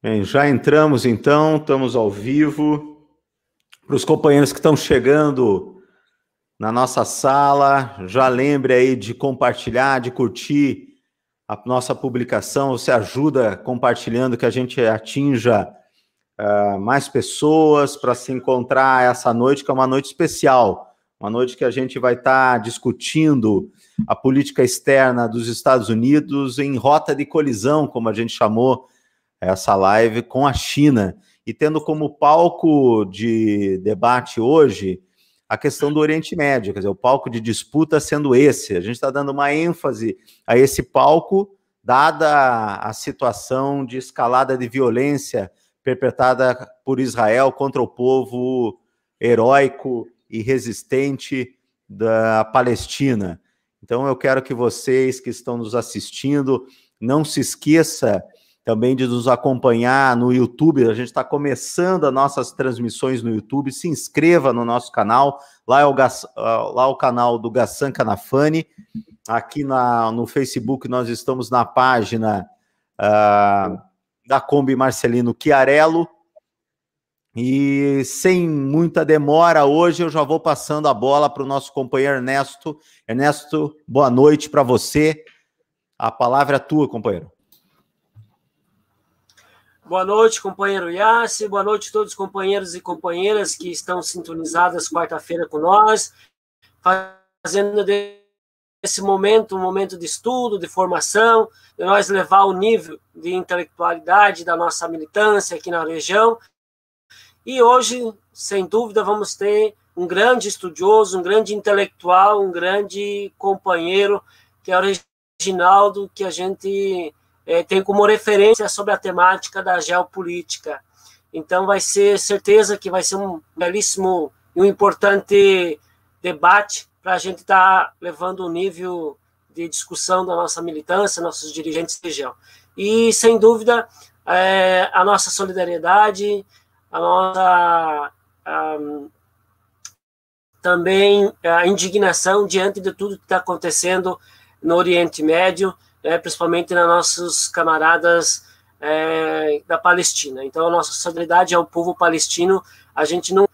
Bem, já entramos então, estamos ao vivo. Para os companheiros que estão chegando na nossa sala, já lembre aí de compartilhar, de curtir a nossa publicação. Você ajuda compartilhando que a gente atinja mais pessoas para se encontrar essa noite, que é uma noite especial, uma noite que a gente vai estar discutindo a política externa dos Estados Unidos em rota de colisão, como a gente chamou essa live, com a China, e tendo como palco de debate hoje a questão do Oriente Médio, quer dizer, o palco de disputa sendo esse. A gente está dando uma ênfase a esse palco, dada a situação de escalada de violência perpetrada por Israel contra o povo heróico e resistente da Palestina. Então eu quero que vocês que estão nos assistindo, não se esqueça também de nos acompanhar no YouTube. A gente está começando as nossas transmissões no YouTube. Se inscreva no nosso canal. Lá é o canal do Gassan Canafani. Aqui no Facebook nós estamos na página da Kombi Marcelino Chiarello. E sem muita demora, hoje eu já vou passando a bola para o nosso companheiro Ernesto. Ernesto, boa noite para você. A palavra é tua, companheiro. Boa noite, companheiro Yassi. Boa noite a todos os companheiros e companheiras que estão sintonizadas quarta-feira com nós, fazendo desse momento um momento de estudo, de formação, de nós levar o nível de intelectualidade da nossa militância aqui na região. E hoje, sem dúvida, vamos ter um grande estudioso, um grande intelectual, um grande companheiro, que é o Reginaldo, que a gente tem como referência sobre a temática da geopolítica. Então, vai ser certeza que vai ser um belíssimo e um importante debate para a gente estar levando o nível de discussão da nossa militância, nossos dirigentes da região. E, sem dúvida, a nossa solidariedade, a nossa também a indignação diante de tudo que está acontecendo no Oriente Médio, principalmente nos nossos camaradas da Palestina. Então, a nossa solidariedade ao povo palestino. A gente não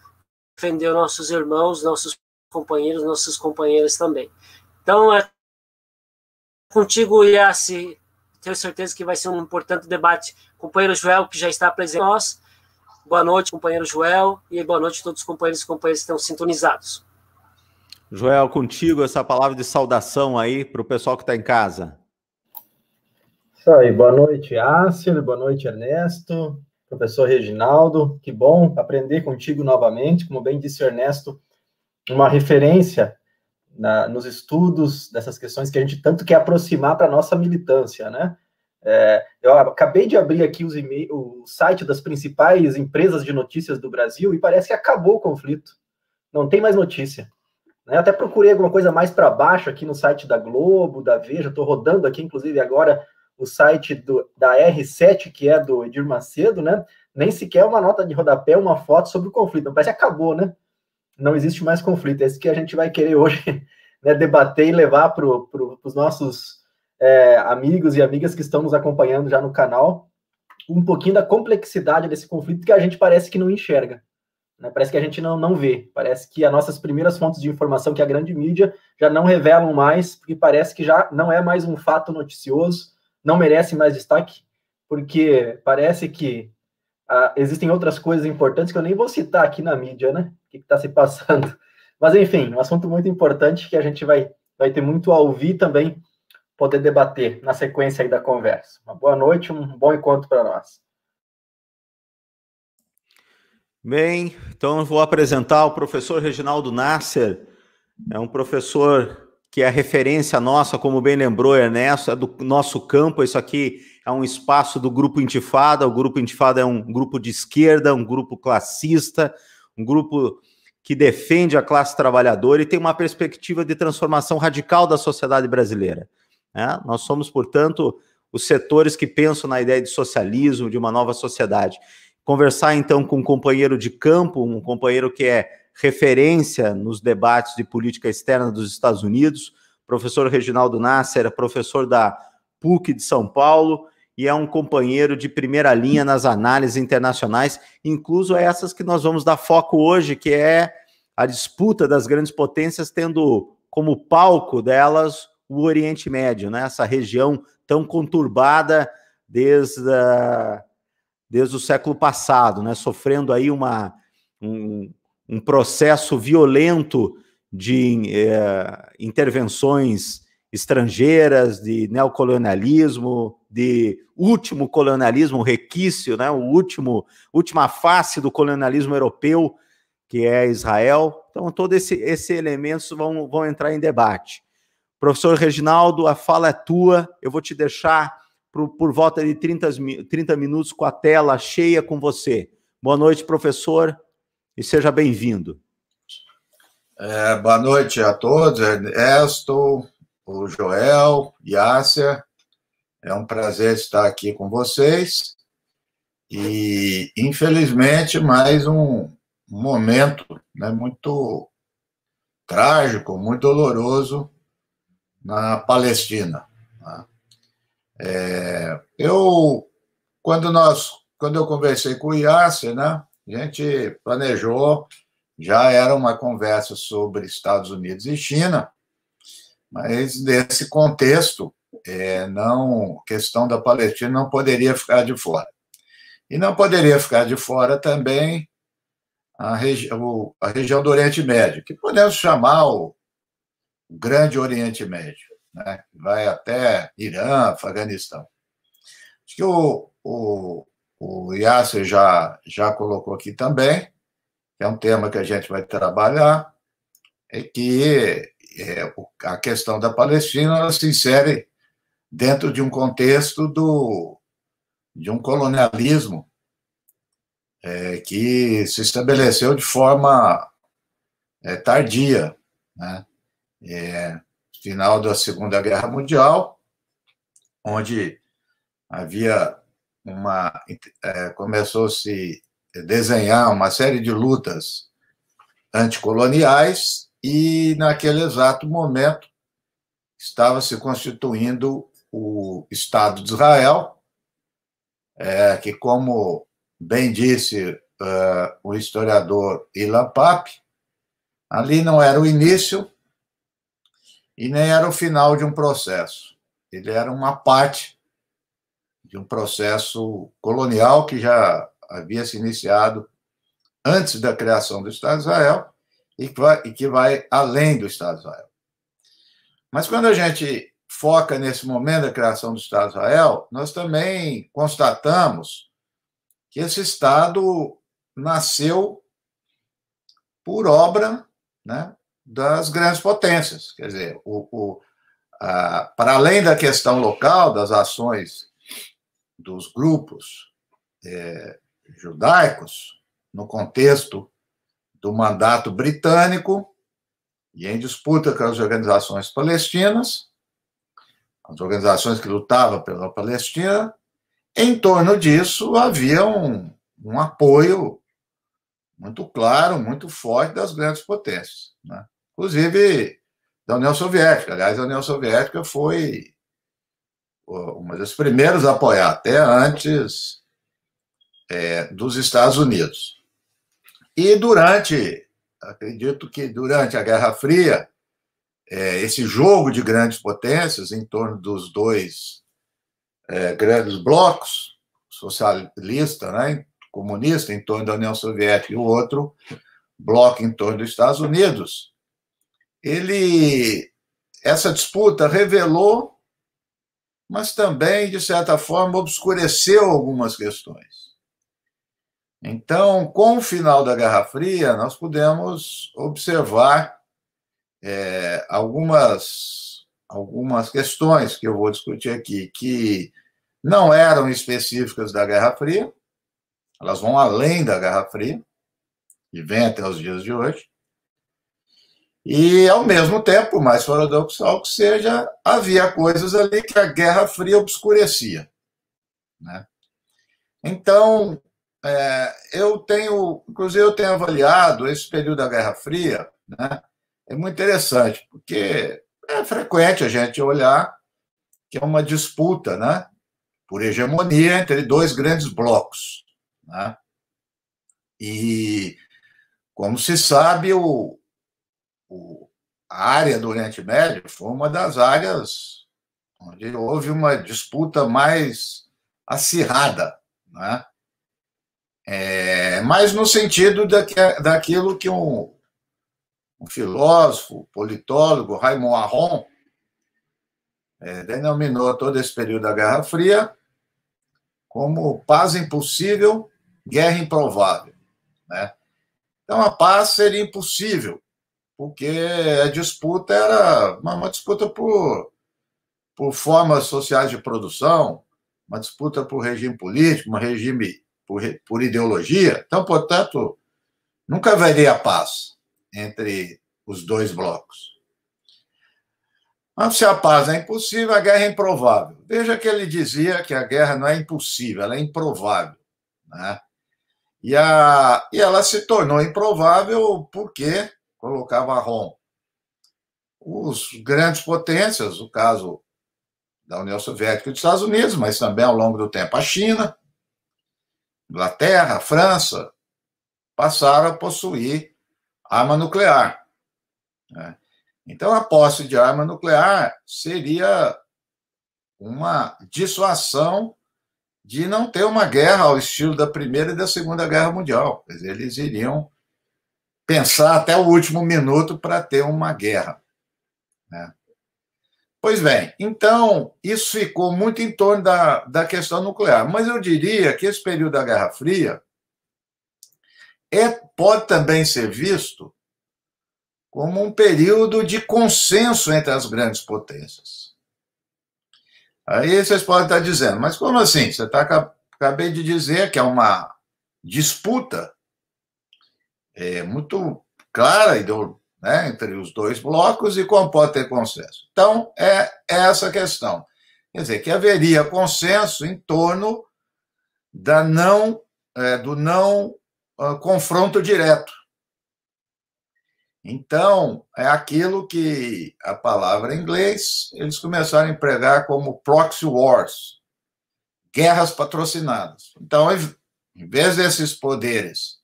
defendeu nossos irmãos, nossos companheiros, nossas companheiras também. Então, contigo, Yassi, tenho certeza que vai ser um importante debate. Companheiro Joel, que já está presente com nós. Boa noite, companheiro Joel, e boa noite a todos os companheiros e companheiras que estão sintonizados. Joel, contigo essa palavra de saudação aí para o pessoal que está em casa. Isso aí, boa noite, Ácilo, boa noite, Ernesto, professor Reginaldo, que bom aprender contigo novamente, como bem disse o Ernesto, uma referência nos estudos dessas questões que a gente tanto quer aproximar para a nossa militância, né? Eu acabei de abrir aqui o site das principais empresas de notícias do Brasil e parece que acabou o conflito, não tem mais notícia. Né? Até procurei alguma coisa mais para baixo aqui no site da Globo, da Veja, estou rodando aqui, inclusive, agora o site da R7, que é do Edir Macedo, né? Nem sequer uma nota de rodapé, uma foto sobre o conflito. Então, parece que acabou, né? Não existe mais conflito. É isso que a gente vai querer hoje, né, debater e levar para os nossos amigos e amigas que estão nos acompanhando já no canal, um pouquinho da complexidade desse conflito que a gente parece que não enxerga. Né? Parece que a gente não vê. Parece que as nossas primeiras fontes de informação, que é a grande mídia, já não revelam mais, porque parece que já não é mais um fato noticioso, não merece mais destaque, porque parece que existem outras coisas importantes que eu nem vou citar aqui na mídia, né? O que está se passando. Mas, enfim, um assunto muito importante que a gente vai ter muito a ouvir também, poder debater na sequência aí da conversa. Uma boa noite, um bom encontro para nós. Bem, então eu vou apresentar o professor Reginaldo Nasser. É um professor que é referência nossa, como bem lembrou Ernesto, é do nosso campo. Isso aqui é um espaço do Grupo Intifada. O Grupo Intifada é um grupo de esquerda, um grupo classista, um grupo que defende a classe trabalhadora e tem uma perspectiva de transformação radical da sociedade brasileira. Nós somos, portanto, os setores que pensam na ideia de socialismo, de uma nova sociedade. Conversar, então, com um companheiro de campo, um companheiro que é referência nos debates de política externa dos Estados Unidos, professor Reginaldo Nasser, professor da PUC de São Paulo, e é um companheiro de primeira linha nas análises internacionais, incluso essas que nós vamos dar foco hoje, que é a disputa das grandes potências, tendo como palco delas o Oriente Médio, né? Essa região tão conturbada desde o século passado, né? Sofrendo aí um processo violento de intervenções estrangeiras, de neocolonialismo, de último colonialismo, requício, né? Última face do colonialismo europeu, que é Israel. Então, todos esses elementos vão entrar em debate. Professor Reginaldo, a fala é tua, eu vou te deixar por volta de 30 minutos com a tela cheia com você. Boa noite, professor, e seja bem-vindo. Boa noite a todos, Ernesto, o Joel, Yasser. É um prazer estar aqui com vocês. E, infelizmente, mais um momento, né, muito trágico, muito doloroso na Palestina. Quando eu conversei com o Yasser, né, a gente planejou, já era uma conversa sobre Estados Unidos e China, mas nesse contexto, a questão da Palestina não poderia ficar de fora. E não poderia ficar de fora também a região do Oriente Médio, que podemos chamar o Grande Oriente Médio, né? Vai até Irã, Afeganistão. Acho que o Yasser já colocou aqui também, que é um tema que a gente vai trabalhar, que a questão da Palestina ela se insere dentro de um contexto de um colonialismo que se estabeleceu de forma tardia, né? Final da Segunda Guerra Mundial, onde havia começou-se a desenhar uma série de lutas anticoloniais e, naquele exato momento, estava se constituindo o Estado de Israel, que, como bem disse o historiador Ilan Pappé, ali não era o início e nem era o final de um processo. Ele era uma parte de um processo colonial que já havia se iniciado antes da criação do Estado de Israel e que vai além do Estado de Israel. Mas quando a gente foca nesse momento da criação do Estado de Israel, nós também constatamos que esse Estado nasceu por obra, né, das grandes potências. Quer dizer, para além da questão local, das ações dos grupos judaicos, no contexto do mandato britânico e em disputa com as organizações palestinas, as organizações que lutavam pela Palestina, em torno disso havia um apoio muito claro, muito forte das grandes potências, né? Inclusive da União Soviética. Aliás, a União Soviética foi uma das primeiras a apoiar, até antes dos Estados Unidos. E acredito que durante a Guerra Fria, esse jogo de grandes potências em torno dos dois grandes blocos, socialista, né, comunista, em torno da União Soviética, e o outro bloco em torno dos Estados Unidos, essa disputa revelou, mas também, de certa forma, obscureceu algumas questões. Então, com o final da Guerra Fria, nós pudemos observar algumas questões que eu vou discutir aqui, que não eram específicas da Guerra Fria, elas vão além da Guerra Fria, e vêm até os dias de hoje. E, ao mesmo tempo, mais paradoxal que seja, havia coisas ali que a Guerra Fria obscurecia, né? Então, inclusive, eu tenho avaliado esse período da Guerra Fria, né? É muito interessante, porque é frequente a gente olhar que é uma disputa, né, por hegemonia entre dois grandes blocos, né? E, como se sabe, a área do Oriente Médio foi uma das áreas onde houve uma disputa mais acirrada, né? Mas no sentido daquilo que um filósofo, politólogo, Raymond Aron, denominou todo esse período da Guerra Fria como paz impossível, guerra improvável, né? Então, a paz seria impossível, porque a disputa era uma disputa por formas sociais de produção, uma disputa por regime político, um regime por ideologia. Então, portanto, nunca haveria paz entre os dois blocos. Mas se a paz é impossível, a guerra é improvável. Veja que ele dizia que a guerra não é impossível, ela é improvável, né? E ela se tornou improvável porque, colocava Ron, os grandes potências, o caso da União Soviética e dos Estados Unidos, mas também ao longo do tempo a China, Inglaterra, a França, passaram a possuir arma nuclear, né? Então, a posse de arma nuclear seria uma dissuasão de não ter uma guerra ao estilo da Primeira e da Segunda Guerra Mundial. Quer dizer, eles iriam pensar até o último minuto para ter uma guerra, né? Pois bem, então, isso ficou muito em torno da questão nuclear. Mas eu diria que esse período da Guerra Fria pode também ser visto como um período de consenso entre as grandes potências. Aí vocês podem estar dizendo, mas como assim? Acabei de dizer que é uma disputa muito clara, né, entre os dois blocos, e como pode ter consenso? Então, é essa questão. Quer dizer, que haveria consenso em torno do não confronto direto. Então, é aquilo que a palavra em inglês eles começaram a empregar como proxy wars, guerras patrocinadas. Então, em vez desses poderes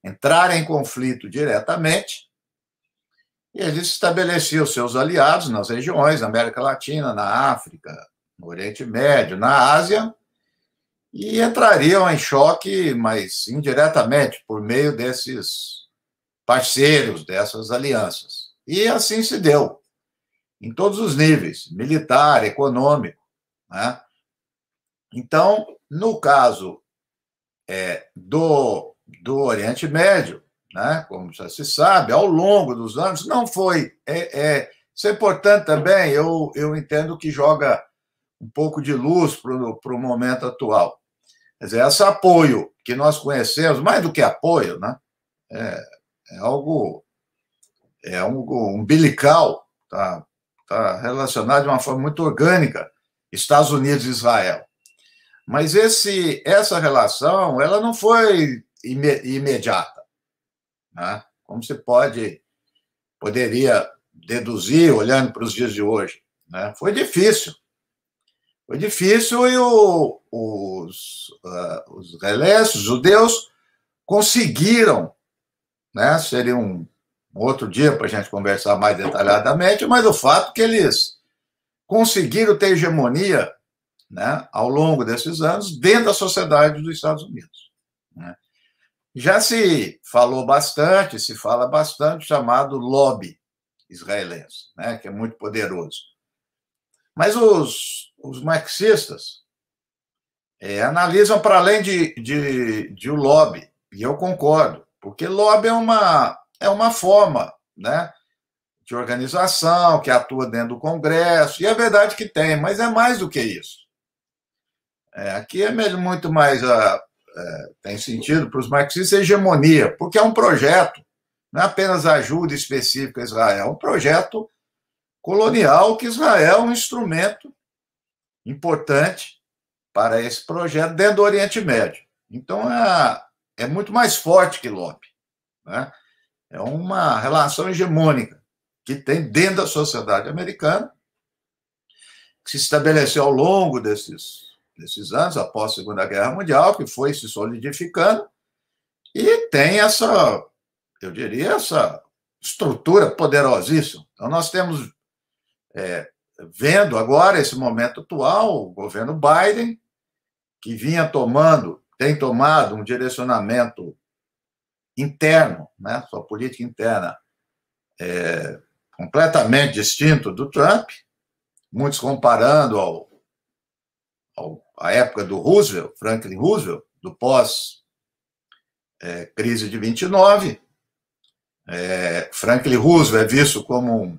entrarem em conflito diretamente, eles estabeleciam seus aliados nas regiões, na América Latina, na África, no Oriente Médio, na Ásia, e entrariam em choque, mas indiretamente, por meio desses parceiros, dessas alianças. E assim se deu, em todos os níveis, militar, econômico, né? Então, no caso do Oriente Médio, né, como já se sabe, ao longo dos anos, não foi... isso é importante também, eu entendo que joga um pouco de luz para o momento atual. Quer dizer, esse apoio que nós conhecemos, mais do que apoio, né, é algo umbilical, tá relacionado de uma forma muito orgânica, Estados Unidos e Israel. Mas essa relação, ela não foi imediata, né? Como se poderia deduzir, olhando para os dias de hoje, né? Foi difícil. Foi difícil e os israelenses, os judeus, conseguiram, né? Seria um outro dia para a gente conversar mais detalhadamente, mas o fato é que eles conseguiram ter hegemonia, né, ao longo desses anos dentro da sociedade dos Estados Unidos, né? Já se fala bastante chamado lobby israelense, né, que é muito poderoso. Mas os marxistas analisam para além de um lobby, e eu concordo, porque lobby é uma forma, né, de organização que atua dentro do Congresso, e é verdade que tem, mas é mais do que isso. Aqui é muito mais, tem sentido para os marxistas, hegemonia, porque é um projeto, não é apenas ajuda específica a Israel, é um projeto colonial que Israel é um instrumento importante para esse projeto dentro do Oriente Médio. Então, é muito mais forte que lobby, né? É uma relação hegemônica que tem dentro da sociedade americana, que se estabeleceu ao longo desses nesses anos, após a Segunda Guerra Mundial, que foi se solidificando, e tem essa, eu diria, essa estrutura poderosíssima. Então, nós temos, vendo agora esse momento atual, o governo Biden, que tem tomado um direcionamento interno, né, sua política interna completamente distinto do Trump, muitos comparando à época do Roosevelt, Franklin Roosevelt, do pós-crise de 29. Franklin Roosevelt é visto como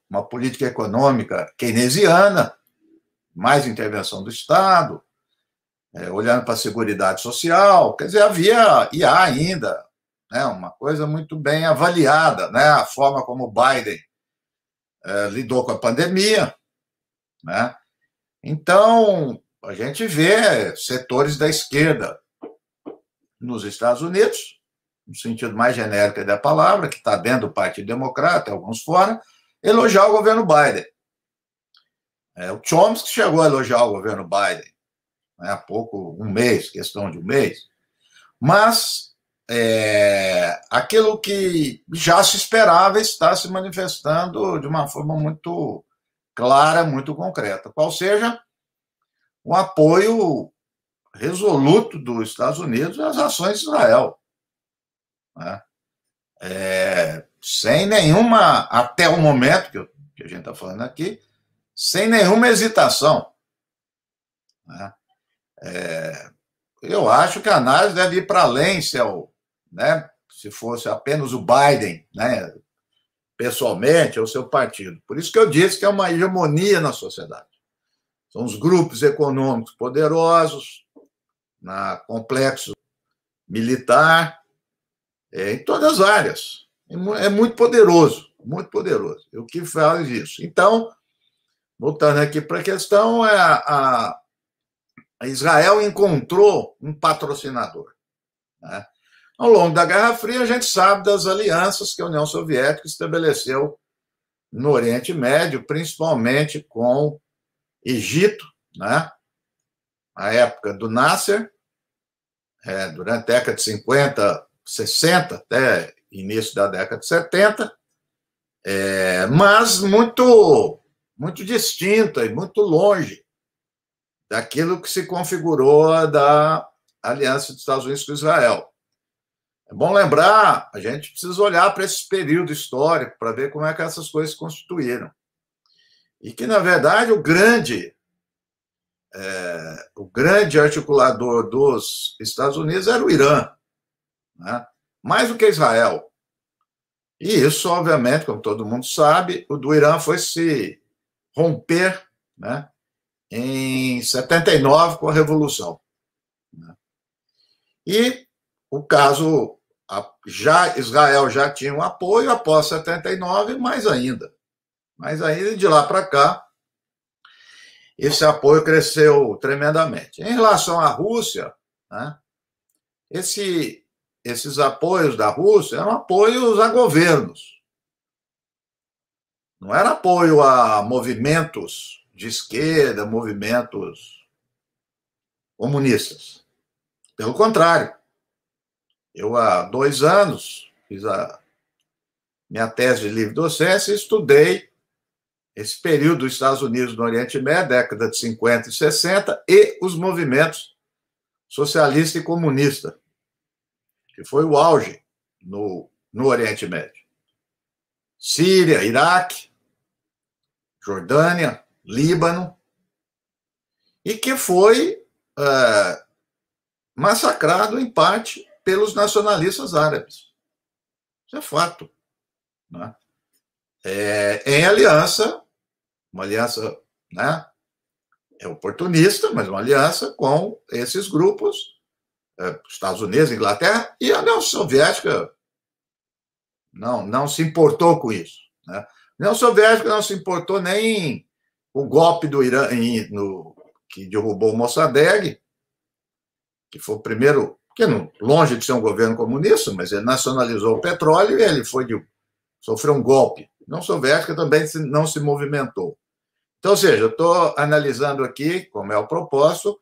uma política econômica keynesiana, mais intervenção do Estado, olhando para a Seguridade Social. Quer dizer, e há ainda, né, uma coisa muito bem avaliada, né, a forma como Biden lidou com a pandemia, né? Então, a gente vê setores da esquerda nos Estados Unidos, no sentido mais genérico da palavra, que está dentro do Partido Democrata, alguns fora, elogiar o governo Biden. O Chomsky chegou a elogiar o governo Biden, né, há pouco, questão de um mês, mas aquilo que já se esperava está se manifestando de uma forma muito clara, muito concreta, qual seja o apoio resoluto dos Estados Unidos às ações de Israel, né? Sem nenhuma, até o momento que a gente está falando aqui, sem nenhuma hesitação, né? Eu acho que a análise deve ir para além, né, se fosse apenas o Biden, né, pessoalmente, ou seu partido. Por isso que eu disse que é uma hegemonia na sociedade. São os grupos econômicos poderosos, na complexo militar, em todas as áreas. É muito poderoso, muito poderoso. O que faz isso? Então, voltando aqui para a questão, Israel encontrou um patrocinador, né? Ao longo da Guerra Fria, a gente sabe das alianças que a União Soviética estabeleceu no Oriente Médio, principalmente com Egito, né? Na época do Nasser, durante a década de 50, 60, até início da década de 70, mas muito, muito distinta e muito longe daquilo que se configurou da aliança dos Estados Unidos com Israel. É bom lembrar, a gente precisa olhar para esse período histórico para ver como é que essas coisas se constituíram. E que, na verdade, o grande articulador dos Estados Unidos era o Irã, né? Mais do que Israel. E isso, obviamente, como todo mundo sabe, o do Irã foi se romper, né, em 79 com a Revolução, né? E o caso, Israel já tinha um apoio, após 79, mais ainda. Mas aí, de lá para cá, esse apoio cresceu tremendamente. Em relação à Rússia, né, esses apoios da Rússia eram apoios a governos. Não era apoio a movimentos de esquerda, movimentos comunistas. Pelo contrário. Eu, há 2 anos, fiz a minha tese de livre docência e estudei esse período dos Estados Unidos no Oriente Médio, década de 50 e 60, e os movimentos socialista e comunista, que foi o auge no Oriente Médio. Síria, Iraque, Jordânia, Líbano, e que foi massacrado, em parte, pelos nacionalistas árabes. Isso é fato, né? Em aliança, uma aliança, né, oportunista, mas uma aliança com esses grupos, Estados Unidos, Inglaterra, e a União Soviética não se importou com isso, né? A União Soviética não se importou nem com o golpe do Irã, que derrubou o Mossadegh, que foi o primeiro, que longe de ser um governo comunista, mas ele nacionalizou o petróleo e ele sofreu um golpe. A União Soviética também não se movimentou. Então, ou seja, eu estou analisando aqui, como é o propósito,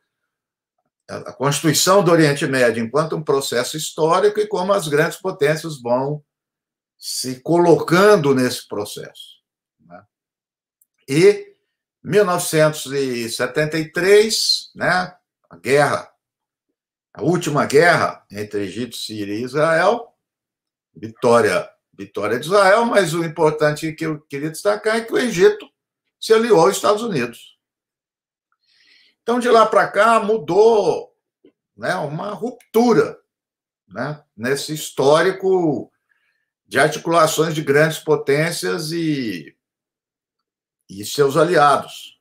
a constituição do Oriente Médio enquanto um processo histórico e como as grandes potências vão se colocando nesse processo. Né? E 1973, né, a última guerra entre Egito, Síria e Israel, vitória de Israel, mas o importante que eu queria destacar é que o Egito se aliou aos Estados Unidos. Então, de lá para cá, mudou, né, uma ruptura, né, nesse histórico de articulações de grandes potências e seus aliados.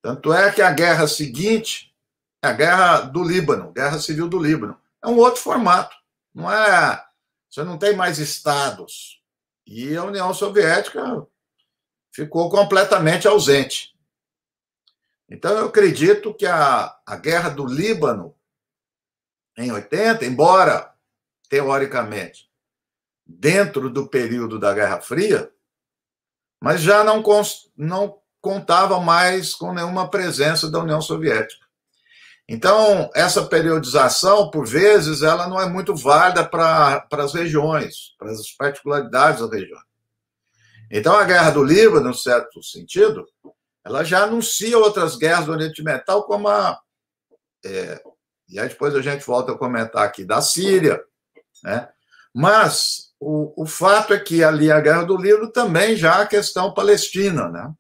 Tanto é que a guerra seguinte, a guerra do Líbano, guerra civil do Líbano, é um outro formato. Não é, você não tem mais estados. E a União Soviética ficou completamente ausente. Então, eu acredito que a guerra do Líbano, em 80, embora, teoricamente, dentro do período da Guerra Fria, mas já não contava mais com nenhuma presença da União Soviética. Então, essa periodização, por vezes, ela não é muito válida para as regiões, para as particularidades das regiões. Então, a Guerra do Líbano, em certo sentido, ela já anuncia outras guerras do Oriente Médio, tal como e aí depois a gente volta a comentar aqui da Síria, né? Mas o fato é que ali a Guerra do Líbano também já a questão palestina, né?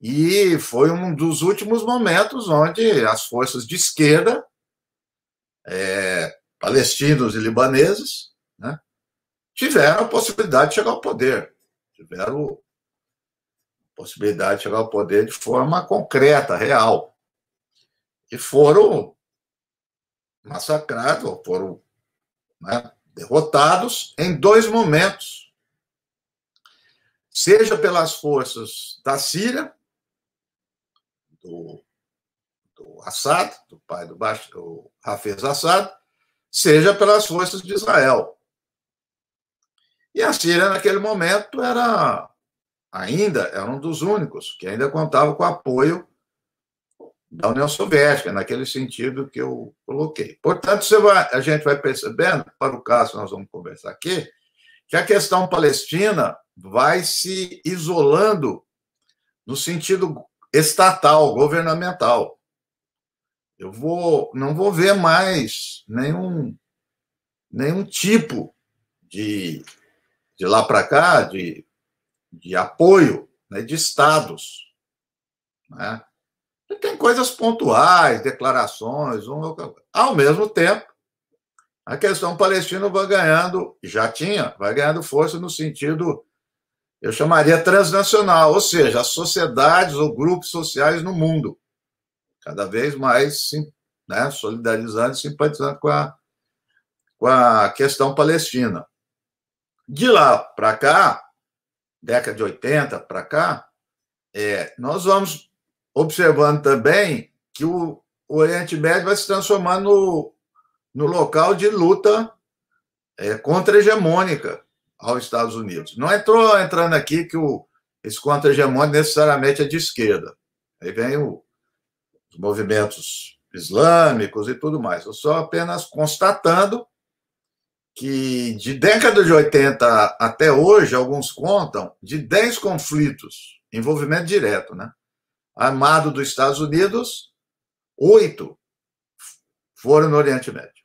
E foi um dos últimos momentos onde as forças de esquerda, palestinos e libaneses, né, tiveram a possibilidade de chegar ao poder. Tiveram a possibilidade de chegar ao poder de forma concreta, real. E foram massacrados, foram, né, derrotados em dois momentos. Seja pelas forças da Síria, do Assad, do pai do Hafez Assad, seja pelas forças de Israel. E a Síria, naquele momento, era um dos únicos que ainda contava com o apoio da União Soviética, naquele sentido que eu coloquei. Portanto, a gente vai percebendo, para o caso que nós vamos conversar aqui, que a questão palestina vai se isolando no sentido estatal, governamental. Eu não vou ver mais nenhum tipo de lá para cá, de apoio, né, de estados. Né? E tem coisas pontuais, declarações, ao mesmo tempo, a questão palestina vai ganhando força no sentido, eu chamaria transnacional, ou seja, as sociedades ou grupos sociais no mundo, cada vez mais, né, solidarizando e simpatizando com a questão palestina. De lá para cá, década de 80 para cá, nós vamos observando também que o Oriente Médio vai se transformando no local de luta contra-hegemônica aos Estados Unidos. Não entrando aqui que esse contra-hegemônico necessariamente é de esquerda. Aí vem os movimentos islâmicos e tudo mais. Eu só apenas constatando que de década de 80 até hoje, alguns contam, de 10 conflitos, envolvimento direto, né, armado dos Estados Unidos, 8 foram no Oriente Médio.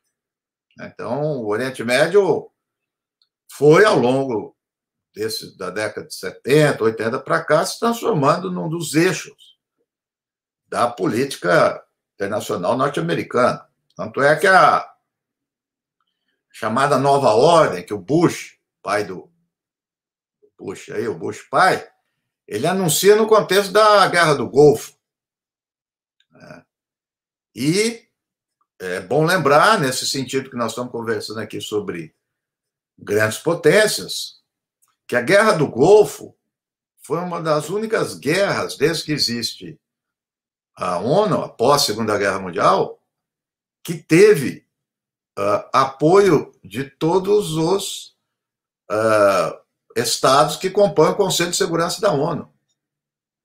Então, o Oriente Médio foi, ao longo da década de 70, 80 para cá, se transformando num dos eixos da política internacional norte-americana. Tanto é que a chamada Nova Ordem, que o Bush, pai do Bush, o Bush pai, ele anuncia no contexto da Guerra do Golfo. E é bom lembrar, nesse sentido que nós estamos conversando aqui sobre grandes potências, que a Guerra do Golfo foi uma das únicas guerras, desde que existe a ONU, após a Segunda Guerra Mundial, que teve apoio de todos os estados que compõem o Conselho de Segurança da ONU.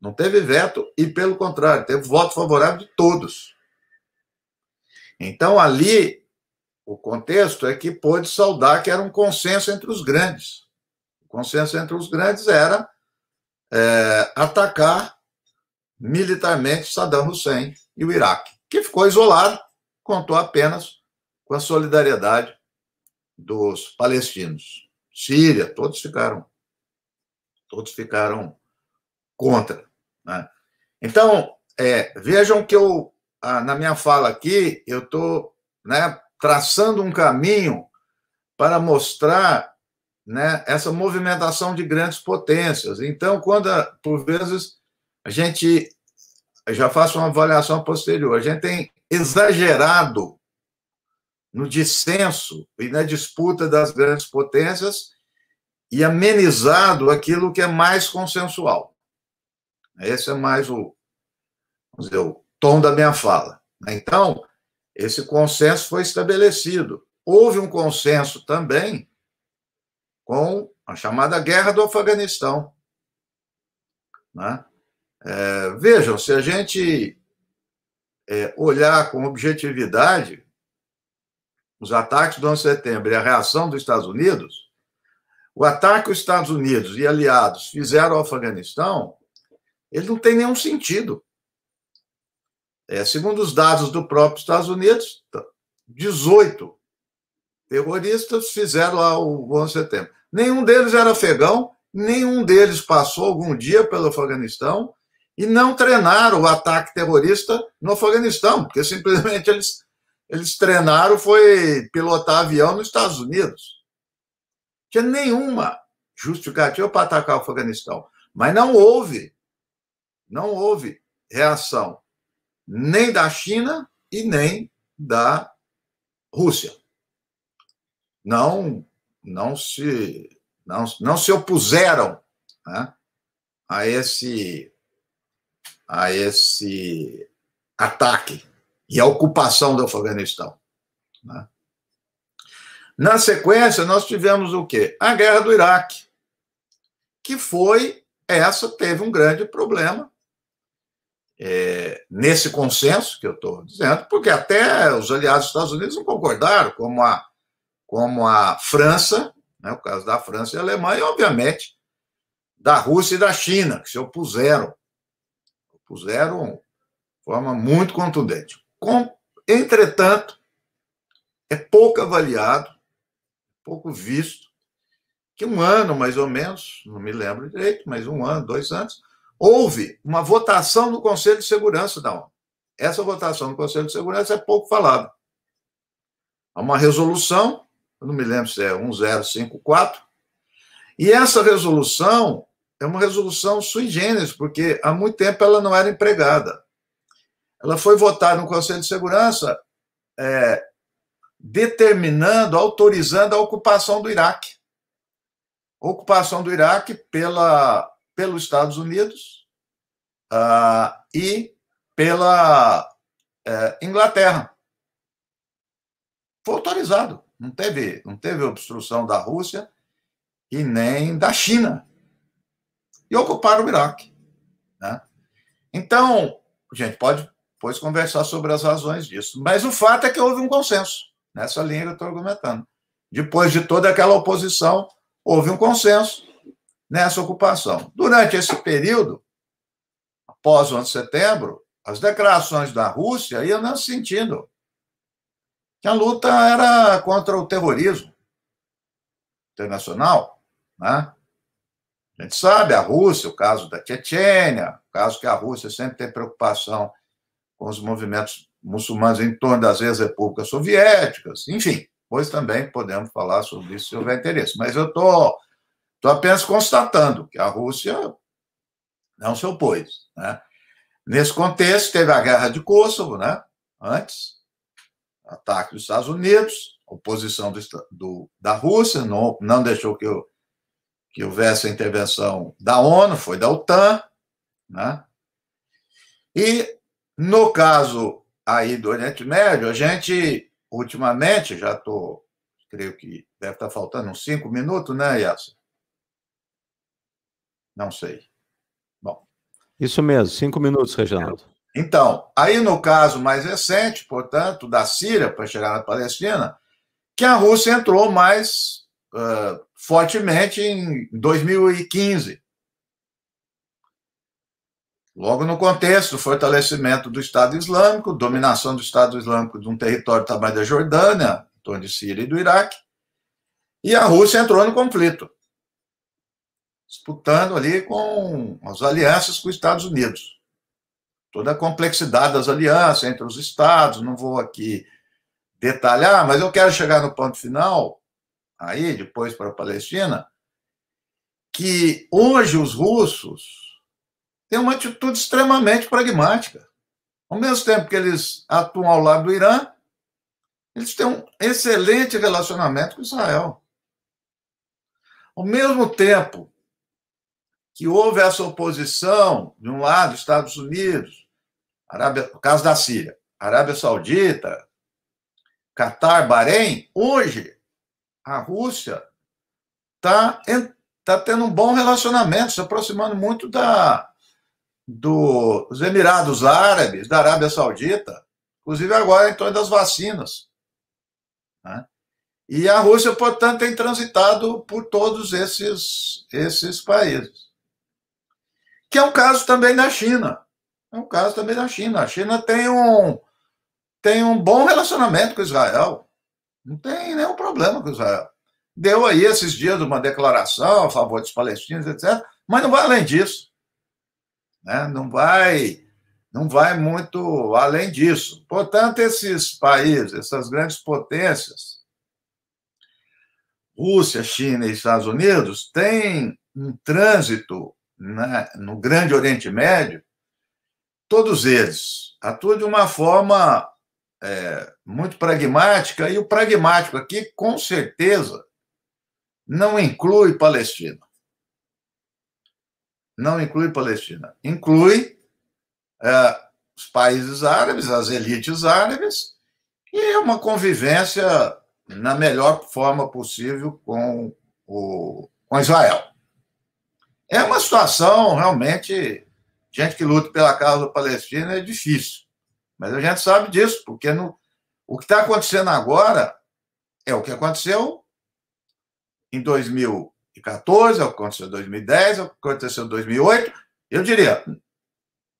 Não teve veto e, pelo contrário, teve voto favorável de todos. Então, ali, o contexto é que pôde saudar que era um consenso entre os grandes. O consenso entre os grandes era atacar militarmente Saddam Hussein e o Iraque, que ficou isolado, contou apenas com a solidariedade dos palestinos. Síria, todos ficaram contra, né? Então, vejam que na minha fala aqui, eu estou, né, traçando um caminho para mostrar, né, essa movimentação de grandes potências. Então, quando, por vezes, a gente já faz uma avaliação posterior, a gente tem exagerado no dissenso e na disputa das grandes potências e amenizado aquilo que é mais consensual. Esse é mais vamos dizer, o tom da minha fala. Então, esse consenso foi estabelecido. Houve um consenso também com a chamada Guerra do Afeganistão, né? Vejam, se a gente olhar com objetividade os ataques do 11 de setembro e a reação dos Estados Unidos, o ataque que os Estados Unidos e aliados fizeram ao Afeganistão, ele não tem nenhum sentido. Segundo os dados do próprio Estados Unidos, 18 terroristas fizeram lá o 11 de setembro. Nenhum deles era afegão, nenhum deles passou algum dia pelo Afeganistão e não treinaram o ataque terrorista no Afeganistão, porque simplesmente eles treinaram, foi pilotar avião nos Estados Unidos. Não tinha nenhuma justificativa para atacar o Afeganistão, mas não houve reação nem da China e nem da Rússia. Não se opuseram, né, a esse ataque e a ocupação do Afeganistão, né? Na sequência, nós tivemos o quê? A Guerra do Iraque, que teve um grande problema nesse consenso que eu estou dizendo, porque até os aliados dos Estados Unidos não concordaram, como a França, né, o caso da França e a Alemanha, e, obviamente, da Rússia e da China, que se opuseram de forma muito contundente. Entretanto, é pouco avaliado, pouco visto, que um ano, mais ou menos, não me lembro direito, mas 1 ano, 2 anos, houve uma votação no Conselho de Segurança da ONU. Essa votação no Conselho de Segurança é pouco falada. Há uma resolução, eu não me lembro se é 1054, e essa resolução é uma resolução sui generis, porque há muito tempo ela não era empregada. Ela foi votada no Conselho de Segurança autorizando a ocupação do Iraque. A ocupação do Iraque pelos Estados Unidos e pela Inglaterra. Foi autorizado. Não teve obstrução da Rússia e nem da China. E ocuparam o Iraque, né? Então, a gente pode depois conversar sobre as razões disso. Mas o fato é que houve um consenso, nessa linha que eu estou argumentando. Depois de toda aquela oposição, houve um consenso nessa ocupação. Durante esse período, após o 11 de setembro, as declarações da Rússia iam nesse sentido, que a luta era contra o terrorismo internacional, né? A gente sabe, a Rússia, o caso da Chechênia, o caso que a Rússia sempre tem preocupação com os movimentos muçulmanos em torno das ex-repúblicas soviéticas, enfim, pois também podemos falar sobre isso se houver interesse. Mas eu estou apenas constatando que a Rússia não se opôs, né? Nesse contexto, teve a Guerra de Kosovo, né? Antes, ataque dos Estados Unidos, oposição da Rússia, não deixou que houvesse a intervenção da ONU, foi da OTAN, né? E, no caso aí do Oriente Médio, a gente, ultimamente, creio que deve estar faltando uns 5 minutos, né, Yasser? Não sei. Bom, Isso mesmo, 5 minutos, Reginaldo. Então, aí no caso mais recente, portanto, da Síria para chegar na Palestina, que a Rússia entrou mais fortemente em 2015. Logo no contexto do fortalecimento do Estado Islâmico, dominação do Estado Islâmico de um território do tamanho da Jordânia, em torno de Síria e do Iraque, e a Rússia entrou no conflito, disputando ali com as alianças com os Estados Unidos. Toda a complexidade das alianças entre os estados, não vou aqui detalhar, mas eu quero chegar no ponto final, aí, depois para a Palestina, que hoje os russos têm uma atitude extremamente pragmática. Ao mesmo tempo que eles atuam ao lado do Irã, eles têm um excelente relacionamento com Israel. Ao mesmo tempo que houve essa oposição, de um lado, Estados Unidos, o caso da Síria, Arábia Saudita, Catar, Bahrein, hoje a Rússia está tendo um bom relacionamento, se aproximando muito dos Emirados Árabes, da Arábia Saudita, inclusive agora em torno das vacinas. Né? E a Rússia, portanto, tem transitado por todos esses países. Que é um caso também da China. É um caso também da China. A China tem um bom relacionamento com Israel. Não tem nenhum problema com Israel. Deu aí esses dias uma declaração a favor dos palestinos, etc., mas não vai além disso. Né? Não vai muito além disso. Portanto, esses países, essas grandes potências, Rússia, China e Estados Unidos, têm um trânsito, né, no Grande Oriente Médio, todos eles atuam de uma forma muito pragmática, e o pragmático aqui, com certeza, não inclui Palestina. Não inclui Palestina. Inclui os países árabes, as elites árabes, e uma convivência na melhor forma possível com Israel. É uma situação realmente, gente que luta pela causa palestina é difícil, mas a gente sabe disso, porque o que está acontecendo agora é o que aconteceu em 2014, é o que aconteceu em 2010, é o que aconteceu em 2008, eu diria,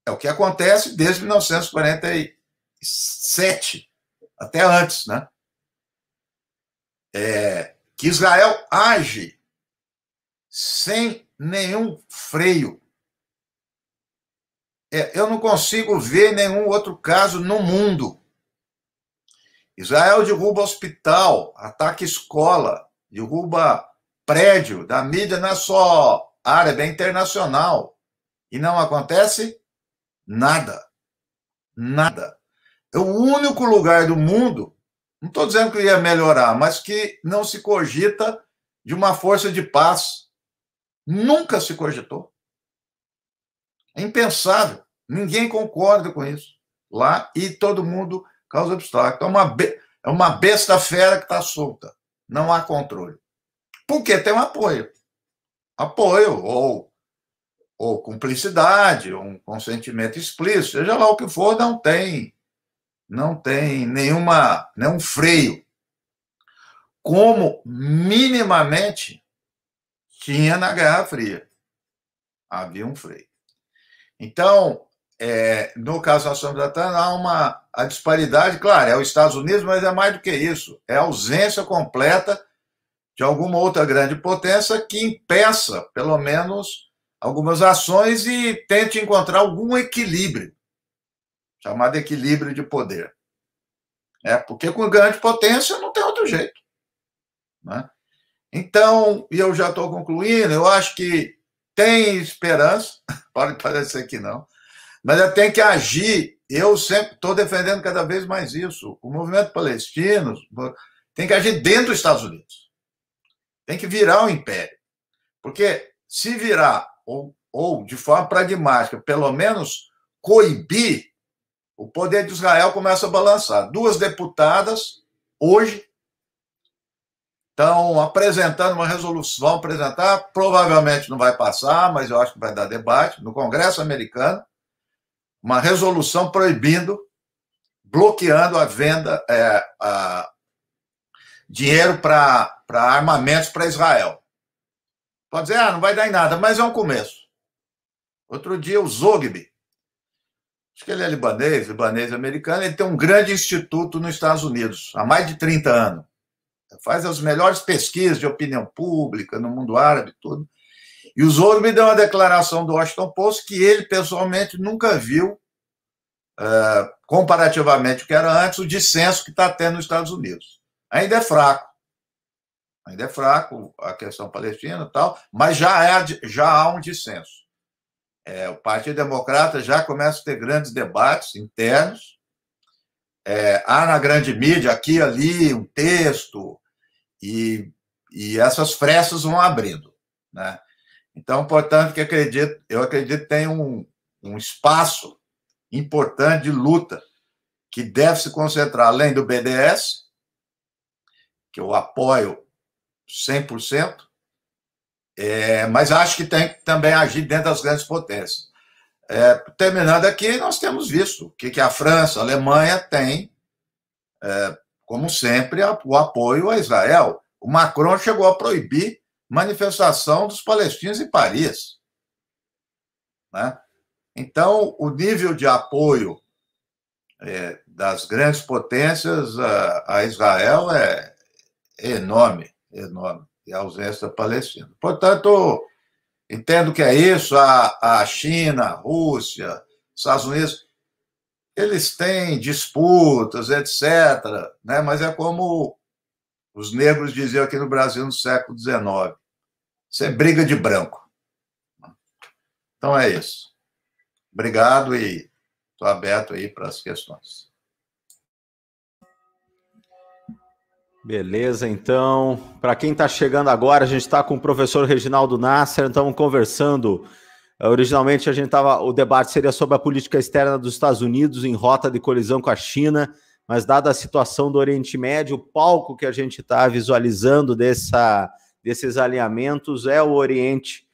é o que acontece desde 1947, até antes, né? Que Israel age sem nenhum freio. Eu não consigo ver nenhum outro caso no mundo. Israel derruba hospital, ataca escola, derruba prédio da mídia, não é só árabe, é internacional. E não acontece nada. Nada. É o único lugar do mundo, não estou dizendo que ia melhorar, mas que não se cogita de uma força de paz. Nunca se cogitou. É impensável. Ninguém concorda com isso lá, e todo mundo causa obstáculo. É uma besta fera que está solta. Não há controle. Porque tem um apoio. Apoio, ou cumplicidade, ou um consentimento explícito, seja lá o que for, não tem nenhum freio. Como minimamente tinha na Guerra Fria. Havia um freio. Então, no caso da nação britânica, há a disparidade, claro, é os Estados Unidos, mas é mais do que isso. É a ausência completa de alguma outra grande potência que impeça, pelo menos, algumas ações e tente encontrar algum equilíbrio, chamado equilíbrio de poder. Porque com grande potência não tem outro jeito. Né? Então, e eu já estou concluindo, eu acho que tem esperança, pode parecer que não, mas tem que agir. Eu sempre estou defendendo cada vez mais isso. O movimento palestino tem que agir dentro dos Estados Unidos. Tem que virar o império. Porque se virar, ou de forma pragmática, pelo menos coibir, o poder de Israel começa a balançar. 2 deputadas, hoje, estão apresentando uma resolução, vão apresentar, provavelmente não vai passar, mas eu acho que vai dar debate, no Congresso americano, uma resolução proibindo, bloqueando a venda, dinheiro para armamentos para Israel. Pode dizer, não vai dar em nada, mas é um começo. Outro dia, o Zogby, acho que ele é libanês-americano, ele tem um grande instituto nos Estados Unidos, há mais de 30 anos. Faz as melhores pesquisas de opinião pública no mundo árabe, tudo. E o Zogby deu uma declaração do Washington Post que ele, pessoalmente, nunca viu, comparativamente o que era antes, o dissenso que está tendo nos Estados Unidos. Ainda é fraco a questão palestina e tal, mas já há um dissenso. O Partido Democrata já começa a ter grandes debates internos, há na grande mídia, aqui e ali, um texto, e essas frestas vão abrindo, né? Então, portanto, eu acredito que tem um espaço importante de luta que deve se concentrar, além do BDS, que eu apoio 100%, mas acho que tem que também agir dentro das grandes potências. Terminando aqui, nós temos visto que a França, a Alemanha têm, como sempre, o apoio a Israel. O Macron chegou a proibir manifestação dos palestinos em Paris, né? Então, o nível de apoio das grandes potências a Israel é enorme, e a ausência da Palestina. Portanto, entendo que é isso, a China, a Rússia, Estados Unidos, eles têm disputas, etc., né? Mas é como os negros diziam aqui no Brasil no século XIX, isso é briga de branco. Então é isso. Obrigado e estou aberto aí para as questões. Beleza, então, para quem está chegando agora, a gente está com o professor Reginaldo Nasser, estamos conversando. Originalmente o debate seria sobre a política externa dos Estados Unidos em rota de colisão com a China, mas dada a situação do Oriente Médio, o palco que a gente está visualizando desses alinhamentos é o Oriente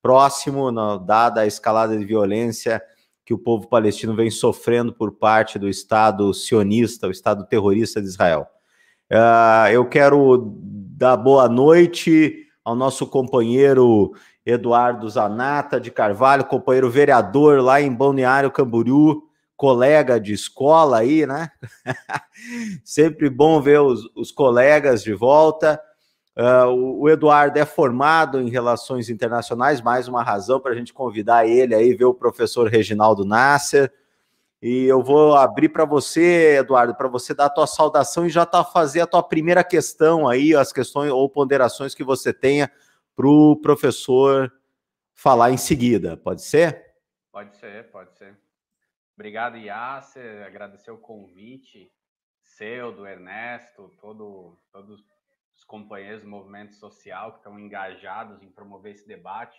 Próximo, dada a escalada de violência que o povo palestino vem sofrendo por parte do Estado sionista, o Estado terrorista de Israel. Eu quero dar boa noite ao nosso companheiro Eduardo Zanata de Carvalho, companheiro vereador lá em Balneário Camboriú, colega de escola aí, né? Sempre bom ver os colegas de volta. O Eduardo é formado em Relações Internacionais, mais uma razão para a gente convidar ele aí, ver o professor Reginaldo Nasser. E eu vou abrir para você, Eduardo, para você dar a tua saudação e já fazer a tua primeira questão aí, as questões ou ponderações que você tenha para o professor falar em seguida. Pode ser? Pode ser. Obrigado, Yasser. Agradecer o convite seu, do Ernesto, todos os companheiros do movimento social que estão engajados em promover esse debate,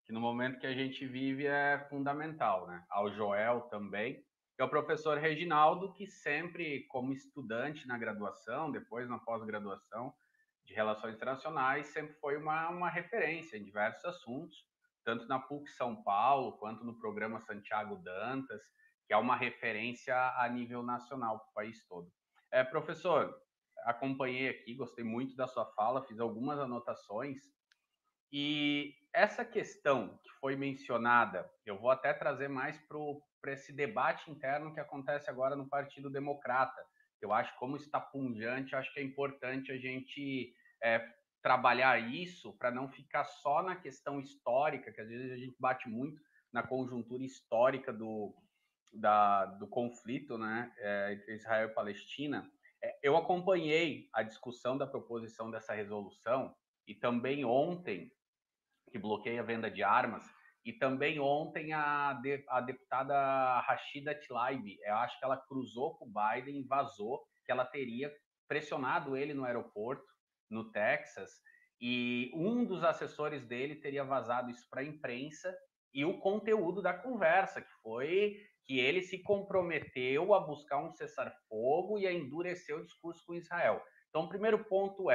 que no momento que a gente vive é fundamental, né? Ao Joel também, que é o professor Reginaldo, que sempre, como estudante na graduação, depois na pós-graduação de Relações Internacionais, sempre foi uma referência em diversos assuntos, tanto na PUC São Paulo, quanto no programa Santiago Dantas, que é uma referência a nível nacional para o país todo. Professor, acompanhei aqui, gostei muito da sua fala, fiz algumas anotações, e essa questão que foi mencionada, eu vou até trazer mais para esse debate interno que acontece agora no Partido Democrata. Eu acho, como está pungente, eu acho que é importante a gente trabalhar isso para não ficar só na questão histórica, que às vezes a gente bate muito na conjuntura histórica do conflito, né, entre Israel e Palestina. Eu acompanhei a discussão da proposição dessa resolução e também ontem, que bloqueia a venda de armas, e também ontem a deputada Rashida Tlaib, eu acho que ela cruzou com o Biden e vazou que ela teria pressionado ele no aeroporto, no Texas, e um dos assessores dele teria vazado isso para a imprensa, e o conteúdo da conversa, que foi que ele se comprometeu a buscar um cessar-fogo e a endurecer o discurso com Israel. Então, o primeiro ponto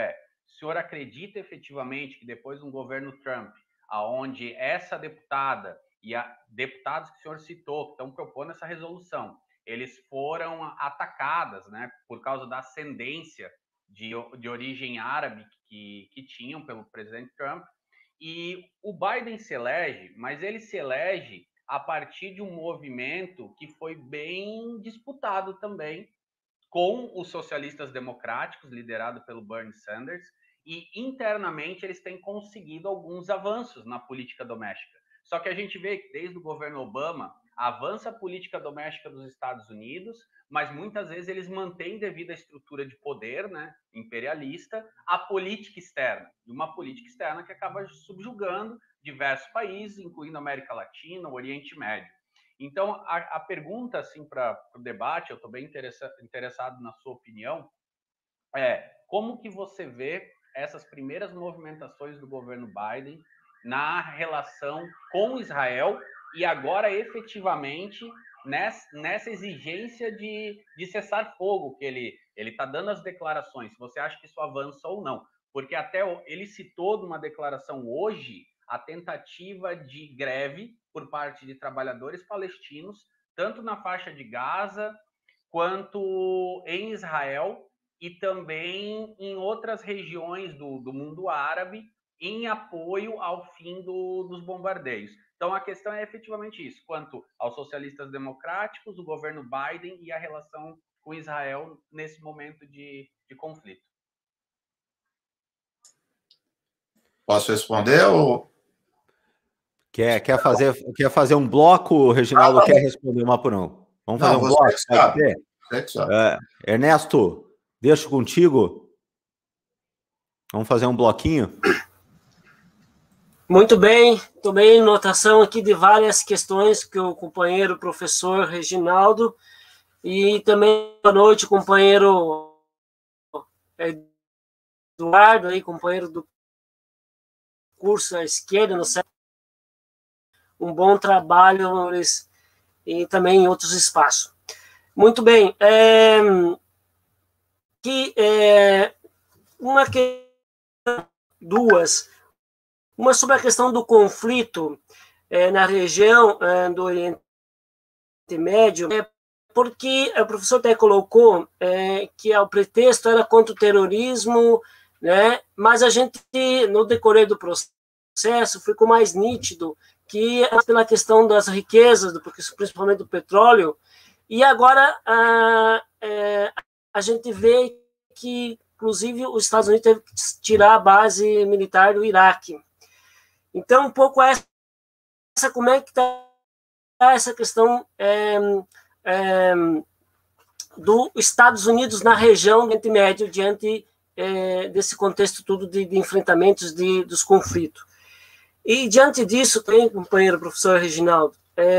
o senhor acredita efetivamente que depois de um governo Trump, aonde essa deputada e deputados que o senhor citou, que estão propondo essa resolução, eles foram atacadas, né, por causa da ascendência de origem árabe que tinham pelo presidente Trump, e o Biden se elege, mas ele se elege a partir de um movimento que foi bem disputado também com os socialistas democráticos, liderado pelo Bernie Sanders, e internamente eles têm conseguido alguns avanços na política doméstica. Só que a gente vê que desde o governo Obama avança a política doméstica dos Estados Unidos, mas muitas vezes eles mantêm, devido à estrutura de poder, né, imperialista, a política externa. E uma política externa que acaba subjugando diversos países, incluindo a América Latina, o Oriente Médio. Então, a pergunta assim, para o debate, eu estou bem interessado na sua opinião, como que você vê essas primeiras movimentações do governo Biden na relação com Israel e agora efetivamente nessa exigência de cessar fogo que ele está dando as declarações, se você acha que isso avança ou não, porque até ele citou numa declaração hoje a tentativa de greve por parte de trabalhadores palestinos, tanto na faixa de Gaza quanto em Israel e também em outras regiões do mundo árabe, em apoio ao fim dos bombardeios. Então, a questão é efetivamente isso, quanto aos socialistas democráticos, o governo Biden e a relação com Israel nesse momento de conflito. Posso responder ou... Quer fazer um bloco, Reginaldo? Quer responder uma por um? Vamos fazer um bloco? Pode ser? Ernesto, deixo contigo. Vamos fazer um bloquinho? Muito bem, tomei notação aqui de várias questões que o companheiro professor Reginaldo e também boa noite, companheiro Eduardo, aí, companheiro do curso à esquerda, no centro. Um bom trabalho e também em outros espaços. Muito bem. Duas. Uma sobre a questão do conflito na região do Oriente Médio, porque o professor até colocou que o pretexto era contra o terrorismo, né? Mas a gente, no decorrer do processo, ficou mais nítido que pela questão das riquezas, principalmente do petróleo, e agora a gente vê que, inclusive, os Estados Unidos teve que tirar a base militar do Iraque. Então, um pouco como é que está essa questão dos Estados Unidos na região do Oriente Médio, diante desse contexto tudo de enfrentamentos dos conflitos. E, diante disso, também, companheiro professor Reginaldo,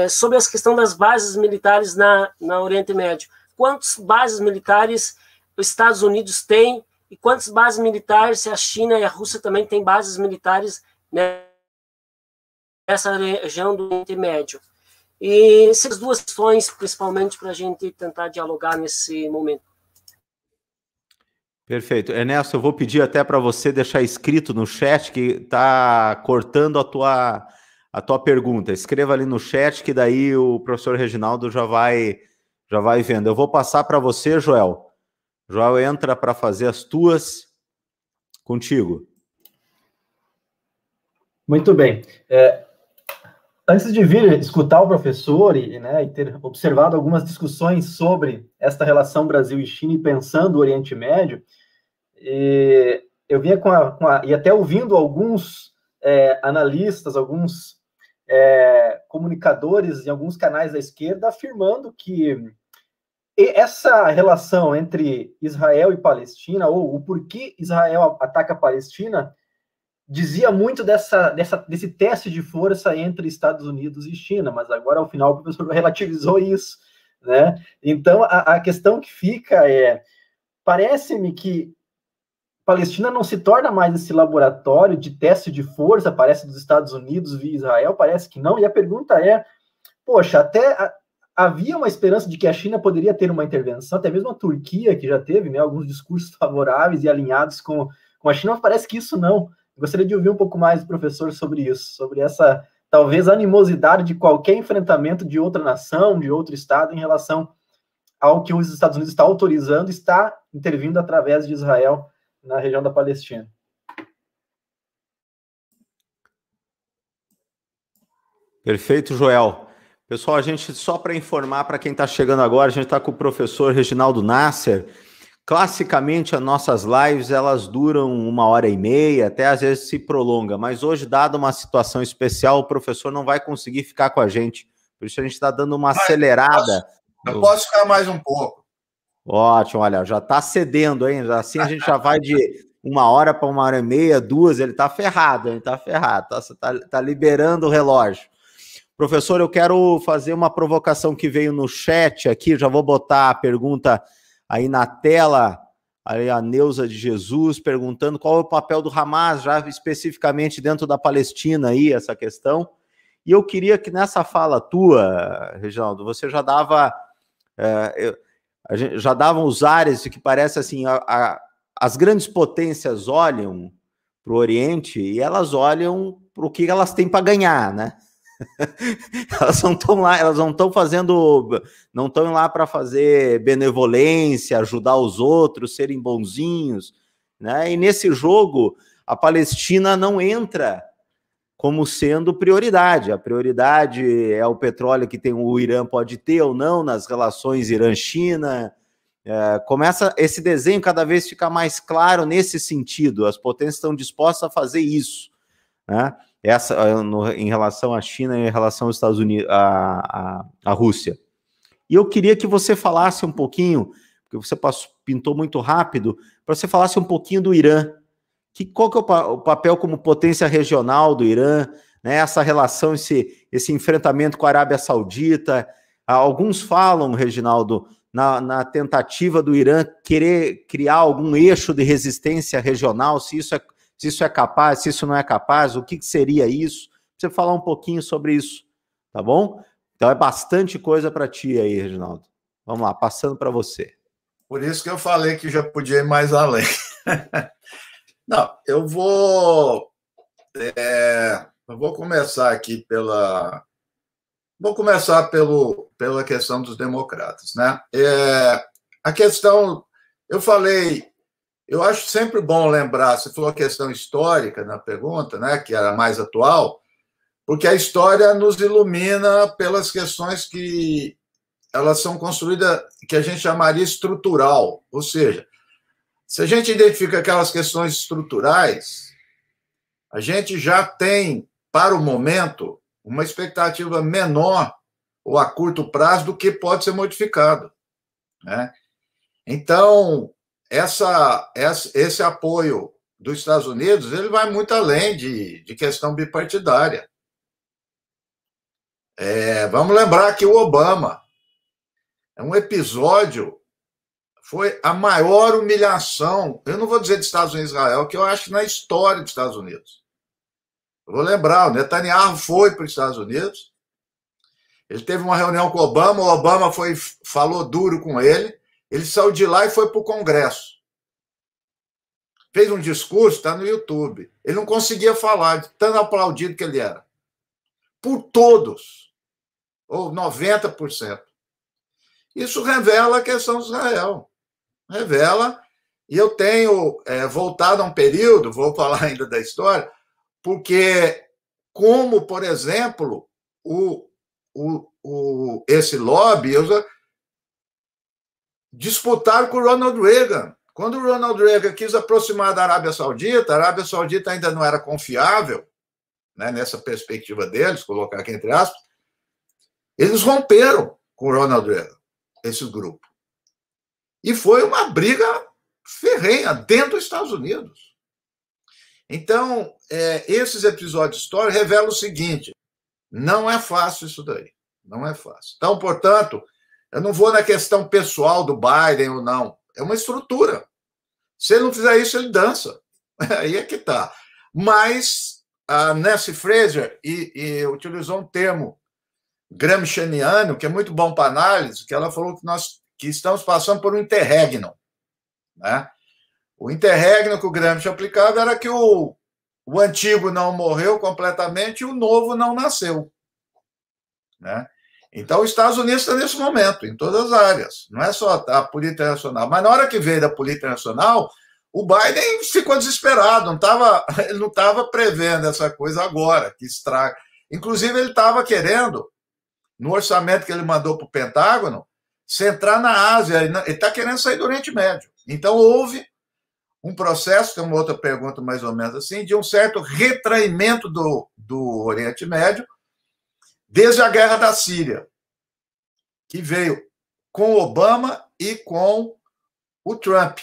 sobre a questão das bases militares na Oriente Médio. Quantas bases militares os Estados Unidos têm e quantas bases militares a China e a Rússia também têm bases militares nessa região do Oriente Médio? E essas duas questões, principalmente, para a gente tentar dialogar nesse momento. Perfeito. Ernesto, eu vou pedir até para você deixar escrito no chat que está cortando a tua pergunta. Escreva ali no chat que daí o professor Reginaldo já vai vendo. Eu vou passar para você, Joel. Joel, entra para fazer as tuas contigo. Muito bem. Antes de vir escutar o professor e ter observado algumas discussões sobre esta relação Brasil e China e pensando o Oriente Médio, eu vinha e até ouvindo alguns analistas, alguns comunicadores em alguns canais da esquerda afirmando que essa relação entre Israel e Palestina, ou o porquê Israel ataca a Palestina, dizia muito desse teste de força entre Estados Unidos e China, mas agora, ao final, o professor relativizou isso, né? Então, a questão que fica parece-me que Palestina não se torna mais esse laboratório de teste de força, parece, dos Estados Unidos via Israel, parece que não, e a pergunta poxa, até havia uma esperança de que a China poderia ter uma intervenção, até mesmo a Turquia, que já teve alguns discursos favoráveis e alinhados com com a China, mas parece que isso não. Eu gostaria de ouvir um pouco mais do professor sobre isso, sobre essa, talvez, animosidade de qualquer enfrentamento de outra nação, de outro Estado, em relação ao que os Estados Unidos está autorizando, está intervindo através de Israel na região da Palestina. Perfeito, Joel. Pessoal, a gente, só para informar para quem está chegando agora, a gente está com o professor Reginaldo Nasser. Classicamente, as nossas lives, elas duram 1h30, até às vezes se prolonga, mas hoje, dada uma situação especial, o professor não vai conseguir ficar com a gente, por isso a gente está dando uma acelerada. Eu posso ficar mais um pouco. Ótimo, olha, já está cedendo, hein? Assim a gente já vai de 1 hora para 1h30, 2, ele está ferrado, está liberando o relógio. Professor, eu quero fazer uma provocação que veio no chat aqui, já vou botar a pergunta aí na tela, aí a Neuza de Jesus perguntando qual é o papel do Hamas, já especificamente dentro da Palestina aí, essa questão. E eu queria que nessa fala tua, Reginaldo, você já dava... já davam os ares de que parece assim, as grandes potências olham para o Oriente e elas olham para o que elas têm para ganhar, né? Elas não estão lá, elas não estão fazendo, não estão lá para fazer benevolência, ajudar os outros, serem bonzinhos, né? E nesse jogo a Palestina não entra como sendo prioridade. A prioridade é o petróleo que o Irã pode ter ou não nas relações Irã-China. Começa esse desenho cada vez ficar mais claro nesse sentido. As potências estão dispostas a fazer isso, né? Em relação à China e em relação aos Estados Unidos, à Rússia. E eu queria que você falasse um pouquinho, porque você pintou muito rápido, para você falasse um pouquinho do Irã. Qual que é o papel como potência regional do Irã, né? Essa relação, esse enfrentamento com a Arábia Saudita. Alguns falam, Reginaldo, na tentativa do Irã querer criar algum eixo de resistência regional, se isso é capaz, se isso não é capaz, o que seria isso? Você falar um pouquinho sobre isso, tá bom? Então é bastante coisa para ti aí, Reginaldo. Vamos lá, passando para você. Por isso que eu falei que já podia ir mais além. Não, eu vou começar aqui Vou começar pela questão dos democratas, né? A questão, eu falei, eu acho sempre bom lembrar, você falou a questão histórica na pergunta, né, que era mais atual, porque a história nos ilumina pelas questões que elas são construídas, que a gente chamaria estrutural, ou seja, se a gente identifica aquelas questões estruturais, a gente já tem, para o momento, uma expectativa menor ou a curto prazo do que pode ser modificado, né? Então, esse apoio dos Estados Unidos, ele vai muito além de questão bipartidária. Vamos lembrar que o Obama, um episódio, foi a maior humilhação, eu não vou dizer dos Estados Unidos e Israel, que eu acho que na história dos Estados Unidos. Eu vou lembrar, o Netanyahu foi para os Estados Unidos, ele teve uma reunião com o Obama falou duro com ele saiu de lá e foi para o Congresso. Fez um discurso, está no YouTube. Ele não conseguia falar, de tão aplaudido que ele era. Por todos, ou 90%. Isso revela a questão de Israel. Revela, e eu tenho voltado a um período, vou falar ainda da história, porque como, por exemplo, esse lobby disputaram com o Ronald Reagan. Quando o Ronald Reagan quis aproximar da Arábia Saudita, a Arábia Saudita ainda não era confiável, né, nessa perspectiva deles, colocar aqui entre aspas, eles romperam com o Ronald Reagan, esse grupo. E foi uma briga ferrenha dentro dos Estados Unidos. Então, esses episódios históricos revelam o seguinte: não é fácil isso daí. Não é fácil. Então, portanto, eu não vou na questão pessoal do Biden ou não. É uma estrutura. Se ele não fizer isso, ele dança. Aí é que está. Mas a Nancy Fraser utilizou um termo gramsciano, que é muito bom para análise, que ela falou que nós estamos passando por um interregnum, né? O interregno que o Gramsci aplicava era que o antigo não morreu completamente e o novo não nasceu. Né? Então, os Estados Unidos está nesse momento, em todas as áreas. Não é só a política internacional. Mas na hora que veio da política internacional, o Biden ficou desesperado. Ele não estava prevendo essa coisa agora, que estraga. Inclusive, ele estava querendo, no orçamento que ele mandou para o Pentágono, centrar na Ásia. Ele está querendo sair do Oriente Médio. Então, houve um processo, tem uma outra pergunta mais ou menos assim, de um certo retraimento do Oriente Médio, desde a guerra da Síria, que veio com o Obama e com o Trump,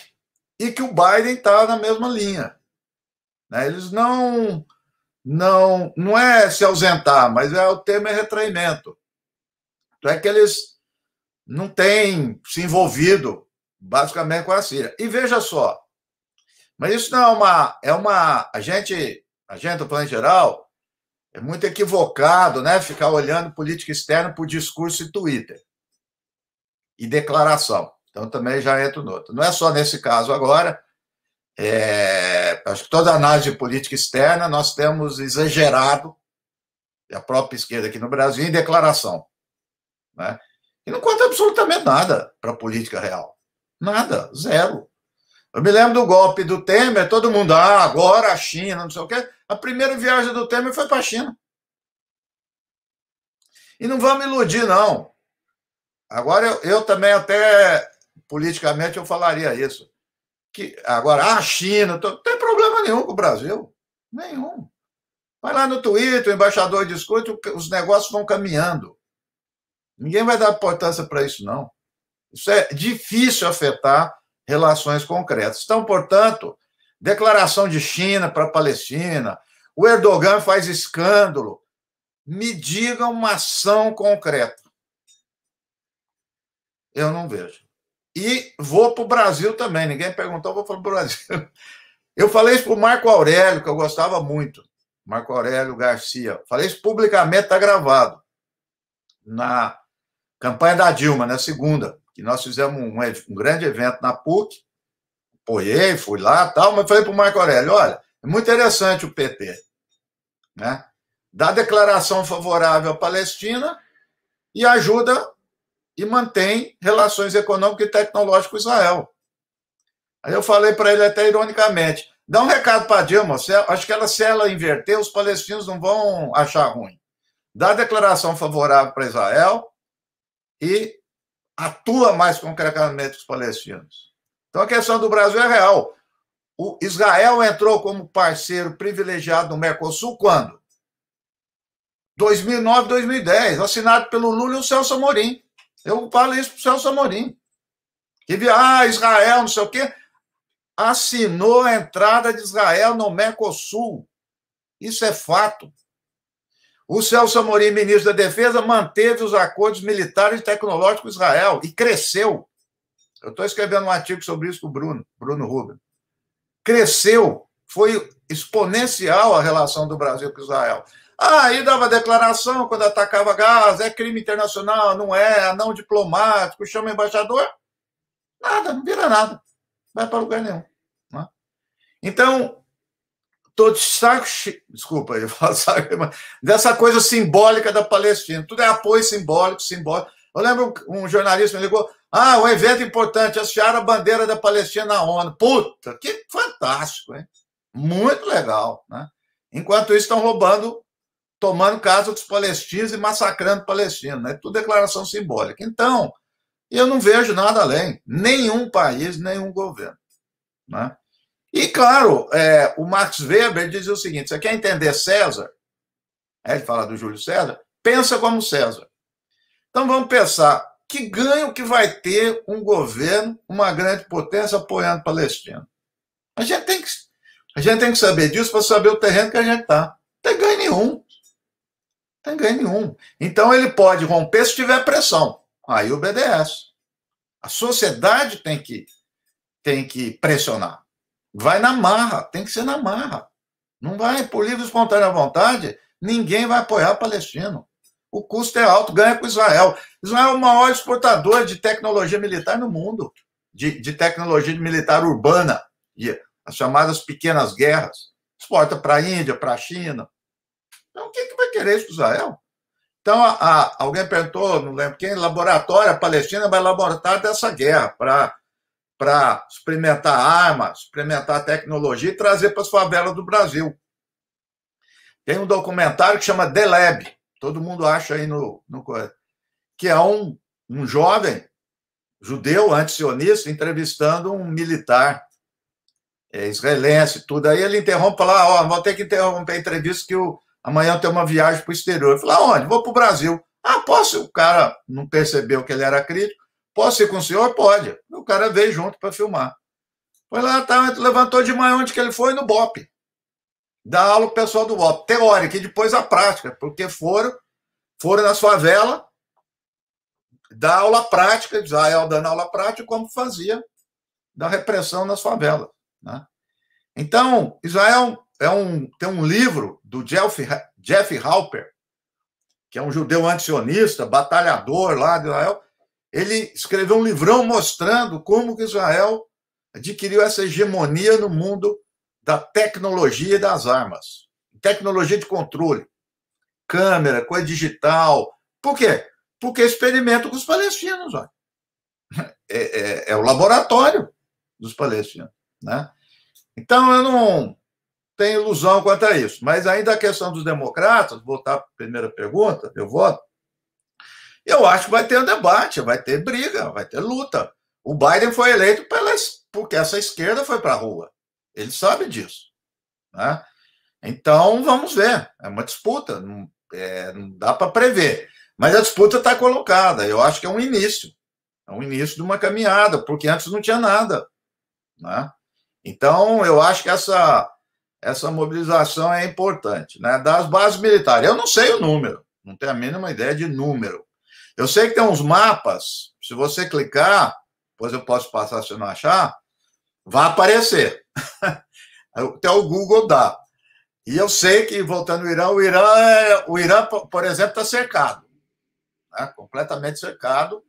e que o Biden estava na mesma linha. Eles não é se ausentar, mas o termo é retraimento. Então é que eles não têm se envolvido basicamente com a Síria. E veja só, mas isso não é uma a gente, estou falando em geral, é muito equivocado, né? Ficar olhando política externa por discurso e Twitter. E declaração. Então, também já entro no outro. Não é só nesse caso agora. Acho que toda análise de política externa nós temos exagerado, a própria esquerda aqui no Brasil, em declaração. Né? E não conta absolutamente nada para a política real. Nada, zero. Eu me lembro do golpe do Temer, todo mundo, agora a China, não sei o quê. A primeira viagem do Temer foi para a China. E não vamos iludir, não. Agora, eu também até, politicamente, eu falaria isso. Que agora, a China, não tem problema nenhum com o Brasil. Nenhum. Vai lá no Twitter, o embaixador discute, os negócios vão caminhando. Ninguém vai dar importância para isso, não. Isso é difícil afetar relações concretas. Então, portanto, declaração de China para a Palestina, o Erdogan faz escândalo. Me diga uma ação concreta. Eu não vejo. E vou para o Brasil também. Ninguém perguntou, vou para o Brasil. Eu falei isso para o Marco Aurélio, que eu gostava muito. Marco Aurélio Garcia. Falei isso publicamente, está gravado. Na campanha da Dilma, na segunda, que nós fizemos um grande evento na PUC. Apoiei, fui lá, tal, mas falei para o Marco Aurélio, olha, é muito interessante o PT, né? Dá declaração favorável à Palestina e ajuda e mantém relações econômicas e tecnológicas com Israel. Aí eu falei para ele até ironicamente, dá um recado para a Dilma, acho que se ela inverter, os palestinos não vão achar ruim. Dá declaração favorável para Israel e atua mais concretamente com os palestinos. Então, a questão do Brasil é real. O Israel entrou como parceiro privilegiado no Mercosul quando? 2009, 2010, assinado pelo Lula e o Celso Amorim. Eu falo isso para o Celso Amorim. Que Israel, não sei o quê, assinou a entrada de Israel no Mercosul. Isso é fato. O Celso Amorim, ministro da Defesa, manteve os acordos militares e tecnológicos com Israel e cresceu. Eu estou escrevendo um artigo sobre isso com o Bruno Rubens. Cresceu, foi exponencial a relação do Brasil com Israel. Aí dava declaração quando atacava Gaza, é crime internacional, não é não diplomático, chama embaixador. Nada, não vira nada. Não vai para lugar nenhum. Né? Então, estou de saco cheio, desculpa, eu falo saco, dessa coisa simbólica da Palestina. Tudo é apoio simbólico. Eu lembro um jornalista me ligou, um evento importante, hastearam a bandeira da Palestina na ONU. Puta, que fantástico, hein? Muito legal, né? Enquanto isso, estão roubando, tomando casa dos palestinos e massacrando palestinos, né? Tudo declaração simbólica. Então, eu não vejo nada além. Nenhum país, nenhum governo. Né? E, claro, o Max Weber dizia o seguinte, você quer entender César? Ele fala do Júlio César, pensa como César. Então, vamos pensar, que ganho que vai ter um governo, uma grande potência apoiando a Palestina? A gente tem que saber disso para saber o terreno que a gente está. Não tem ganho nenhum. Tem ganho nenhum. Então, ele pode romper se tiver pressão. Aí obedece. A sociedade tem que pressionar. Vai na marra, tem que ser na marra. Não vai, por livre e espontânea vontade, ninguém vai apoiar o palestino. O custo é alto, ganha com Israel. Israel é o maior exportador de tecnologia militar no mundo, de tecnologia militar urbana e as chamadas pequenas guerras, exporta para a Índia, para a China. Então, quem que vai querer isso para Israel? Então, alguém perguntou, não lembro quem, laboratório, a Palestina vai laboratório dessa guerra para experimentar armas, experimentar tecnologia e trazer para as favelas do Brasil. Tem um documentário que chama The Lab, todo mundo acha aí no que é um jovem judeu antisionista entrevistando um militar israelense, tudo. Aí ele interrompe e fala, ó, vou ter que interromper a entrevista que amanhã tem uma viagem para o exterior. Eu falei, onde? Vou para o Brasil. Ah, posso? O cara não percebeu que ele era crítico. Posso ir com o senhor? Pode. O cara veio junto para filmar. Foi lá, tá, levantou de manhã, onde que ele foi? No BOP. Dá aula pro pessoal do BOP. Teórica e depois a prática, porque foram nas favelas, dar aula prática, Israel dando aula prática, como fazia da repressão nas favelas. Né? Então, Israel tem um livro do Jeff Halper, que é um judeu antisionista, batalhador lá de Israel. Ele escreveu um livrão mostrando como que Israel adquiriu essa hegemonia no mundo da tecnologia e das armas. Tecnologia de controle, câmera, coisa digital. Por quê? Porque experimenta com os palestinos. Ó. É o laboratório dos palestinos. Né? Então, eu não tenho ilusão quanto a isso. Mas ainda a questão dos democratas, voltar para a primeira pergunta, eu voto, eu acho que vai ter um debate, vai ter briga, vai ter luta. O Biden foi eleito porque essa esquerda foi para a rua. Ele sabe disso. Né? Então, vamos ver. É uma disputa, não dá para prever. Mas a disputa está colocada. Eu acho que é um início. É um início de uma caminhada, porque antes não tinha nada. Né? Então, eu acho que essa mobilização é importante. Né? Das bases militares. Eu não sei o número, não tenho a mínima ideia de número. Eu sei que tem uns mapas, se você clicar, depois eu posso passar se eu não achar, vai aparecer. Até o Google dá. E eu sei que, voltando ao Irã, o Irã, por exemplo, está cercado. Né? Completamente cercado.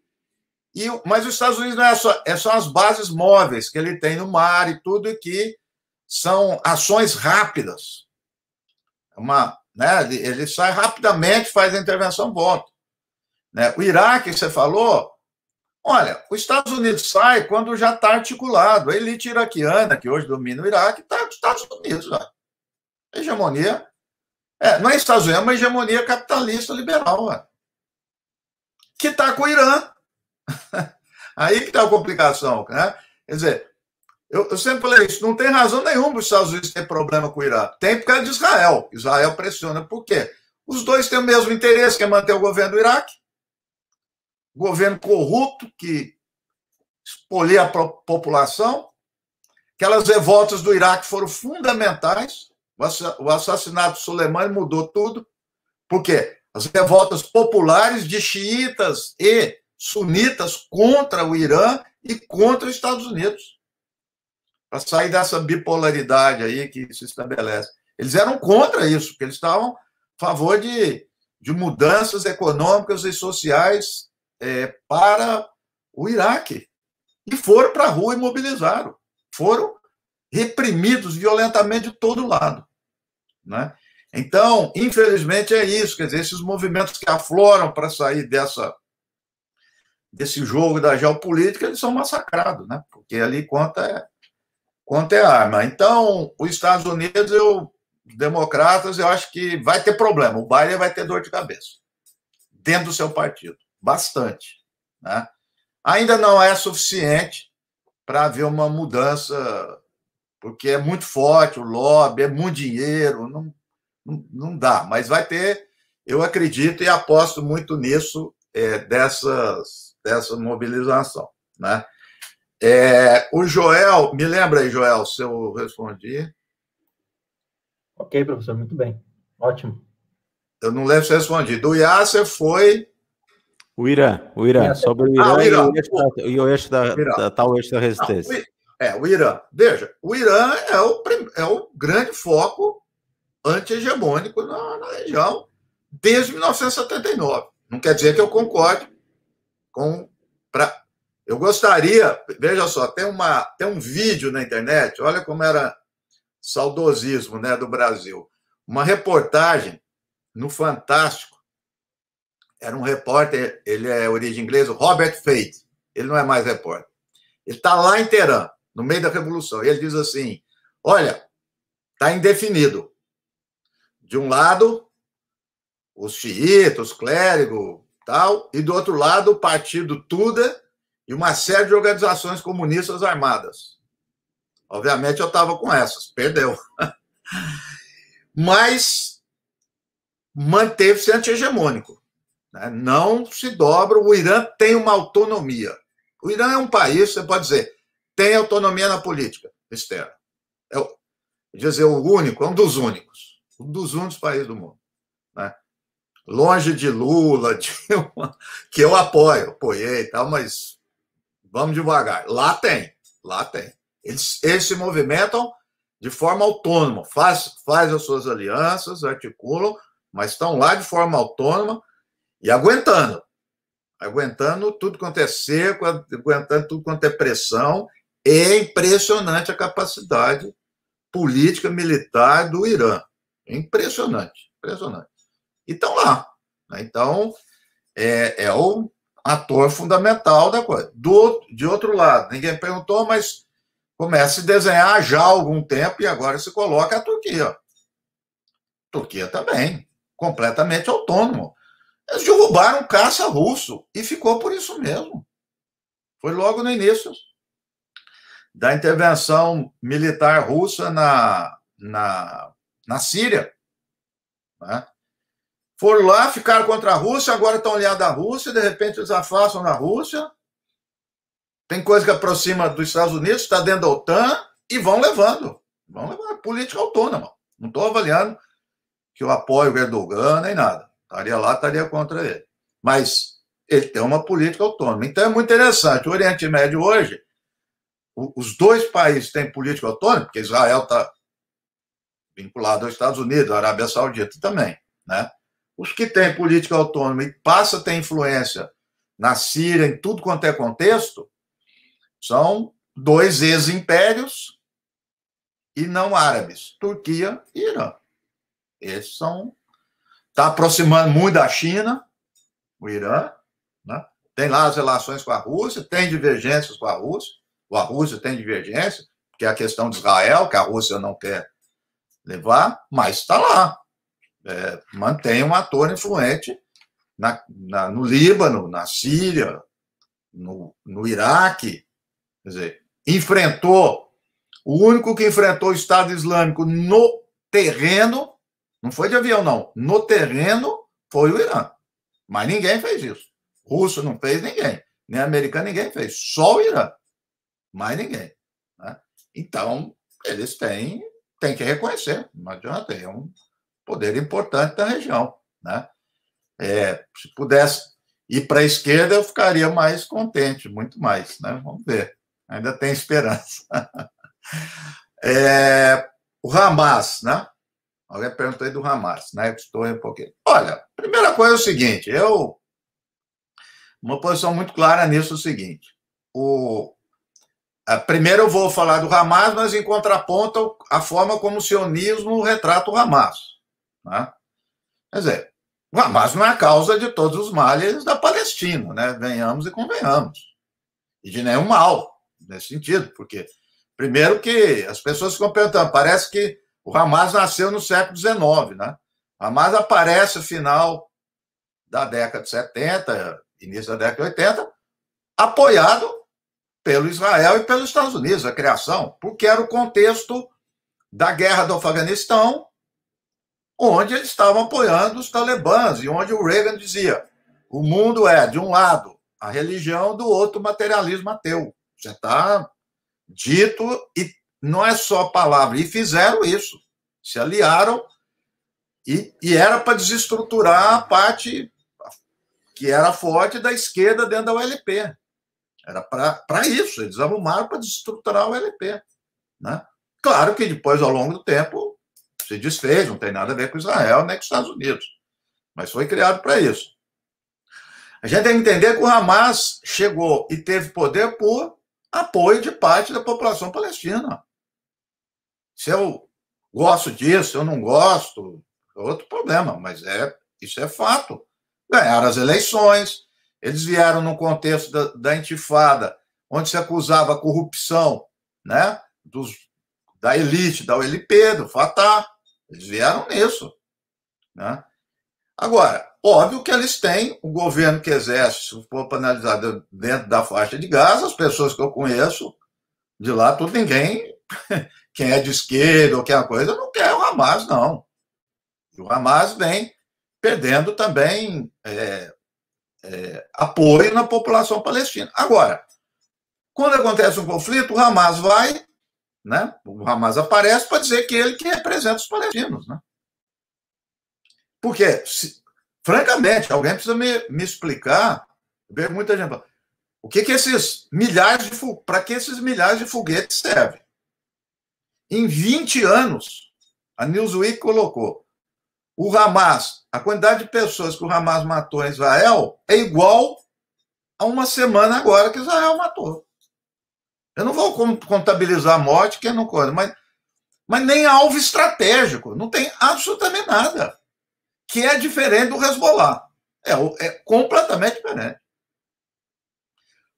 Mas os Estados Unidos não são as bases móveis que ele tem no mar e tudo, e que são ações rápidas. Né? Ele sai rapidamente, faz a intervenção, volta. Né? O Iraque, você falou, olha, os Estados Unidos sai quando já está articulado. A elite iraquiana, que hoje domina o Iraque, está nos Estados Unidos. Já. A hegemonia, não é Estados Unidos, é uma hegemonia capitalista liberal, que está com o Irã. Aí que está a complicação. Né? Quer dizer, eu sempre falei isso, não tem razão nenhuma para os Estados Unidos ter problema com o Irã. Tem por causa de Israel. Israel pressiona. Por quê? Os dois têm o mesmo interesse, que é manter o governo do Iraque. Governo corrupto, que expolia a população. Aquelas revoltas do Iraque foram fundamentais. O assassinato de Soleimani mudou tudo. Por quê? As revoltas populares de xiitas e sunitas contra o Irã e contra os Estados Unidos. Para sair dessa bipolaridade aí que se estabelece. Eles eram contra isso, porque eles estavam a favor de mudanças econômicas e sociais para o Iraque. E foram para a rua e mobilizaram. Foram reprimidos violentamente de todo lado. Né? Então, infelizmente, é isso. Quer dizer, esses movimentos que afloram para sair desse jogo da geopolítica, eles são massacrados, né? Porque ali conta é arma. Então, os Estados Unidos, democratas, eu acho que vai ter problema. O Biden vai ter dor de cabeça dentro do seu partido. Bastante. Né? Ainda não é suficiente para haver uma mudança, porque é muito forte o lobby, é muito dinheiro, não dá. Mas vai ter, eu acredito e aposto muito nisso, dessa mobilização. Né? O Joel, me lembra aí, Joel, se eu respondi. Ok, professor, muito bem. Ótimo. Eu não lembro se eu respondi. Do Yasser foi... O Irã. Sobre o Irã, e o eixo da tal eixo da resistência. O Irã. Veja, o Irã é o grande foco anti-hegemônico na região desde 1979. Não quer dizer que eu concorde com... Eu gostaria, veja só, tem um vídeo na internet, olha como era saudosismo, né, do Brasil. Uma reportagem no Fantástico, era um repórter, ele é origem inglesa, Robert Fate, ele não é mais repórter. Ele está lá em Teherã, no meio da Revolução, e ele diz assim, olha, está indefinido. De um lado, os xiitas, os clérigos, tal, e do outro lado, o partido Tuda e uma série de organizações comunistas armadas. Obviamente, eu estava com essas, perdeu. Mas manteve-se anti-hegemônico. Né? Não se dobra. O Irã tem uma autonomia. O Irã é um país, você pode dizer, tem autonomia na política externa. Dizer, o único, é um dos únicos países do mundo. Né? Longe de Lula, que eu apoiei e tal, mas vamos devagar. Lá tem. Eles se movimentam de forma autônoma, faz as suas alianças, articulam, mas estão lá de forma autônoma e aguentando tudo quanto é seco, aguentando tudo quanto é pressão. É impressionante a capacidade política, militar do Irã. É impressionante. E estão lá. Né? Então, é o ator fundamental da coisa. De outro lado, ninguém perguntou, mas começa a se desenhar já há algum tempo e agora se coloca a Turquia. Turquia também, completamente autônomo. Eles derrubaram um caça russo e ficou por isso mesmo. Foi logo no início da intervenção militar russa na Síria. Né? Foram lá, ficaram contra a Rússia, agora estão aliados à Rússia, de repente eles afastam da Rússia. Tem coisa que aproxima dos Estados Unidos, está dentro da OTAN, e vão levando. Política autônoma. Não estou avaliando que eu apoio o Erdogan nem nada. Estaria contra ele. Mas ele tem uma política autônoma. Então é muito interessante. O Oriente Médio hoje, os dois países têm política autônoma, porque Israel está vinculado aos Estados Unidos, a Arábia Saudita também. Né? Os que têm política autônoma e passam a ter influência na Síria, em tudo quanto é contexto, são dois ex-impérios e não árabes, Turquia e Irã. Esses são... Está aproximando muito da China, o Irã, né? Tem lá as relações com a Rússia, tem divergências com a Rússia tem divergência, que é a questão de Israel, que a Rússia não quer levar, mas está lá. Mantém um ator influente no Líbano, na Síria, no Iraque. Quer dizer, o único que enfrentou o Estado Islâmico no terreno, não foi de avião, não, no terreno foi o Irã. Mas ninguém fez isso. Russo não fez, ninguém. Nem americano, ninguém fez. Só o Irã. Mais ninguém. Né? Então, eles têm que reconhecer. Não adianta, é um poder importante da região. Né? Se pudesse ir para a esquerda, eu ficaria mais contente, muito mais. Né? Vamos ver. Ainda tem esperança. O Hamas, né? Alguém perguntou aí do Hamas, né? Estou um pouquinho. Olha, a primeira coisa é o seguinte, uma posição muito clara nisso é o seguinte, primeiro eu vou falar do Hamas, mas em contraponto a forma como o sionismo retrata o Hamas. Né? Quer dizer, o Hamas não é a causa de todos os males da Palestina, né? Venhamos e convenhamos. E de nenhum mal, nesse sentido, porque, primeiro que as pessoas ficam perguntando, parece que o Hamas nasceu no século XIX, né? O Hamas aparece no final da década de 70, início da década de 80, apoiado pelo Israel e pelos Estados Unidos, a criação, porque era o contexto da guerra do Afeganistão, onde eles estavam apoiando os talibãs, e onde o Reagan dizia, o mundo é, de um lado, a religião, do outro, o materialismo ateu. Já está dito, e não é só palavra, e fizeram isso, se aliaram, e era para desestruturar a parte que era forte da esquerda dentro da ULP. Era para isso, eles arrumaram para desestruturar a ULP. Né? Claro que depois, ao longo do tempo, se desfez, não tem nada a ver com Israel nem com os Estados Unidos, mas foi criado para isso. A gente tem que entender que o Hamas chegou e teve poder por apoio de parte da população palestina. Se eu gosto disso, eu não gosto, é outro problema, mas isso é fato. Ganharam as eleições, eles vieram no contexto da intifada, onde se acusava a corrupção, né, da elite, da OLP, do Fatah. Eles vieram nisso, né? Agora, óbvio que eles têm o governo que exerce, se for para analisar dentro da faixa de Gaza, as pessoas que eu conheço de lá, ninguém, quem é de esquerda ou qualquer coisa, não quer o Hamas, não. E o Hamas vem perdendo também apoio na população palestina. Agora, quando acontece um conflito, o Hamas vai, né? O Hamas aparece para dizer que ele que representa os palestinos, né? Porque, francamente, alguém precisa me explicar, eu vejo muita gente falando, para que esses milhares de foguetes servem? Em 20 anos, a Newsweek colocou, o Hamas, a quantidade de pessoas que o Hamas matou em Israel é igual a uma semana agora que Israel matou. Eu não vou contabilizar a morte, que não conta, mas nem alvo estratégico, não tem absolutamente nada, que é diferente do Hezbollah. É completamente diferente.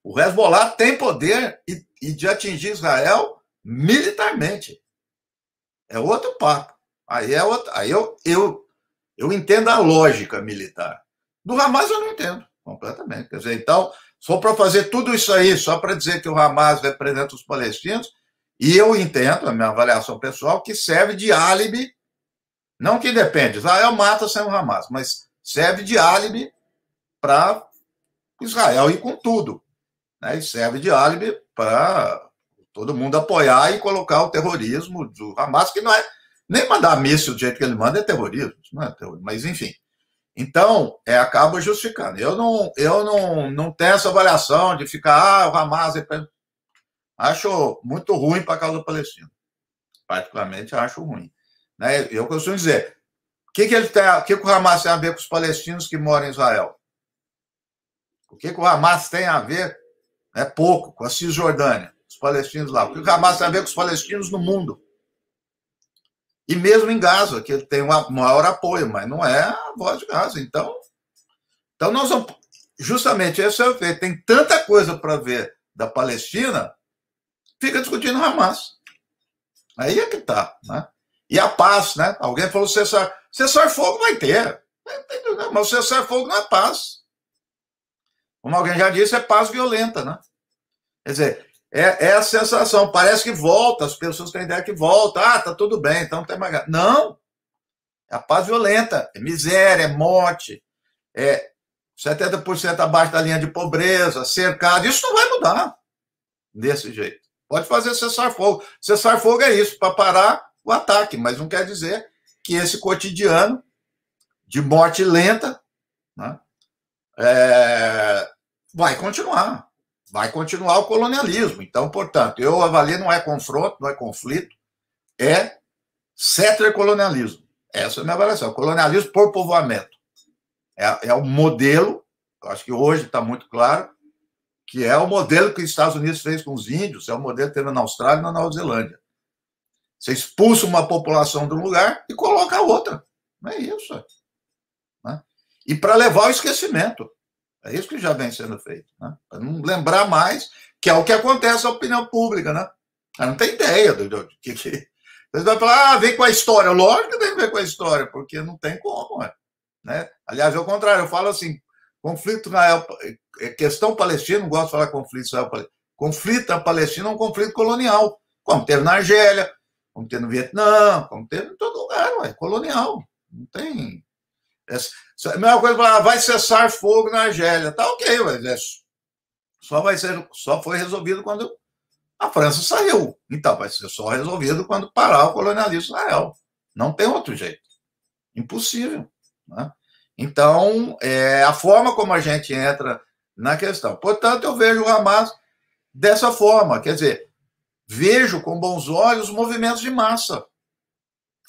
O Hezbollah tem poder de atingir Israel militarmente. É outro papo. Aí eu entendo a lógica militar. Do Hamas eu não entendo completamente. Quer dizer, então, só para fazer tudo isso aí, só para dizer que o Hamas representa os palestinos, e eu entendo, a minha avaliação pessoal, que serve de álibi, não que depende, Israel mata sem o Hamas, mas serve de álibi para Israel ir com tudo, né? E serve de álibi para todo mundo apoiar e colocar o terrorismo do Hamas, que não é nem mandar míssil do jeito que ele manda é terrorismo, não é terrorismo, mas enfim. Então, acaba justificando. Eu não tenho essa avaliação de ficar, o Hamas acho muito ruim para a causa palestina. Particularmente acho ruim. Né? Eu costumo dizer, o que o Hamas tem a ver com os palestinos que moram em Israel? O que o Hamas tem a ver, é pouco, com a Cisjordânia, os palestinos lá. O que o Hamas tem a ver com os palestinos no mundo? E mesmo em Gaza, que ele tem um maior apoio, mas não é a voz de Gaza. Então nós vamos... Justamente esse é o efeito. Tem tanta coisa para ver da Palestina, fica discutindo o Hamas. Aí é que está, né? E a paz, né? Alguém falou cessar-fogo vai ter. Mas o cessar-fogo não é paz. Como alguém já disse, é paz violenta, né? Quer dizer, é a sensação, parece que volta, as pessoas têm a ideia que volta, tá tudo bem, então não tem mais... Não, é a paz violenta, é miséria, é morte, é 70% abaixo da linha de pobreza, cercado, isso não vai mudar desse jeito. Pode fazer cessar-fogo. Cessar-fogo é isso, para parar o ataque, mas não quer dizer que esse cotidiano de morte lenta, né, vai continuar. Vai continuar o colonialismo. Então, portanto, eu avalio, não é confronto, não é conflito, é settler colonialismo. Essa é a minha avaliação. Colonialismo por povoamento. É o modelo, eu acho que hoje está muito claro, que é o modelo que os Estados Unidos fez com os índios, é o modelo que teve na Austrália e na Nova Zelândia. Você expulsa uma população de um lugar e coloca a outra. Não é isso. Né? E para levar ao esquecimento. É isso que já vem sendo feito, né? Para não lembrar mais, que é o que acontece na opinião pública, né? Ela não tem ideia do que... Você vai falar, vem com a história. Lógico que tem que ver com a história, porque não tem como, né? Aliás, ao contrário, eu falo assim, conflito Israel, questão palestina, não gosto de falar conflito Israel-Palestina. Conflito na Palestina é um conflito colonial, como teve na Argélia, como teve no Vietnã, como teve em todo lugar, é colonial. Não tem... A mesma coisa, vai cessar fogo na Argélia. Tá ok, mas só foi resolvido quando a França saiu. Então, vai ser só resolvido quando parar o colonialismo Israel. Não tem outro jeito. Impossível. Né? Então, é a forma como a gente entra na questão. Portanto, eu vejo o Hamas dessa forma. Quer dizer, vejo com bons olhos os movimentos de massa.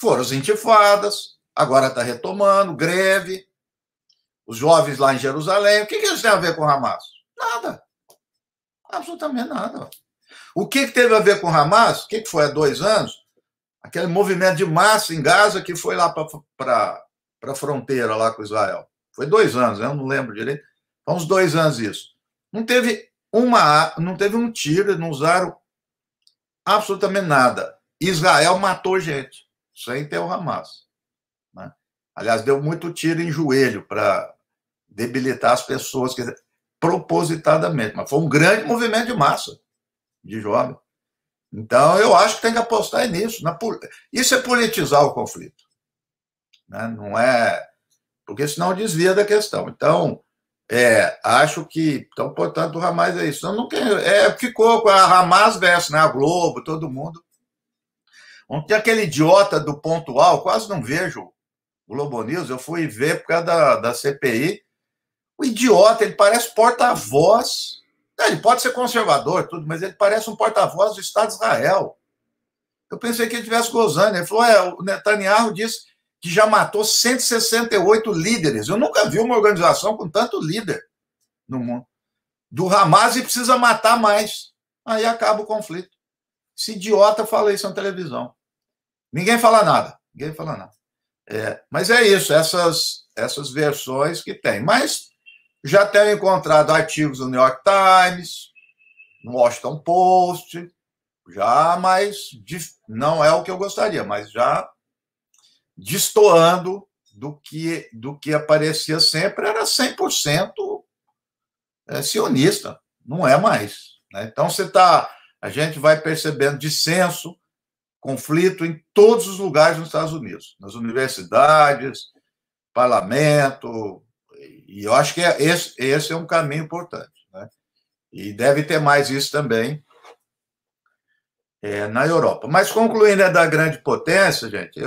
Foram as intifadas, agora está retomando, greve. os jovens lá em Jerusalém. O que eles têm a ver com o Hamas? Nada. Absolutamente nada. O que teve a ver com o Hamas? O que foi há 2 anos? Aquele movimento de massa em Gaza que foi lá para a fronteira lá com Israel. Foi 2 anos, eu não lembro direito. Foi uns 2 anos isso. Não teve um tiro, não usaram absolutamente nada. Israel matou gente, sem ter o Hamas. Né? Aliás, deu muito tiro em joelho para debilitar as pessoas, quer dizer, propositadamente. Mas foi um grande movimento de massa de jovens. Então, eu acho que tem que apostar nisso. Isso é politizar o conflito. Né? Não é... Porque senão desvia da questão. Então, acho que... Então, portanto, o Hamas é isso. Não ficou com a Hamas versus, né, a Globo, todo mundo. Ontem aquele idiota do Pontual, quase não vejo o Globo News, eu fui ver por causa da CPI. O idiota, ele parece porta-voz... Ele pode ser conservador, tudo, mas ele parece um porta-voz do Estado de Israel. Eu pensei que ele estivesse gozando. Ele falou, o Netanyahu disse que já matou 168 líderes. Eu nunca vi uma organização com tanto líder no mundo. Do Hamas e precisa matar mais. Aí acaba o conflito. Esse idiota fala isso na televisão. Ninguém fala nada. Ninguém fala nada. Mas é isso, essas versões que tem. Mas... já tenho encontrado artigos no New York Times, no Washington Post, mas não é o que eu gostaria, mas já destoando do que aparecia sempre, era 100% sionista, não é mais. Né? Então, a gente vai percebendo dissenso, conflito em todos os lugares nos Estados Unidos, nas universidades, parlamento... E eu acho que esse é um caminho importante. Né? E deve ter mais isso também na Europa. Mas, concluindo, da grande potência, gente,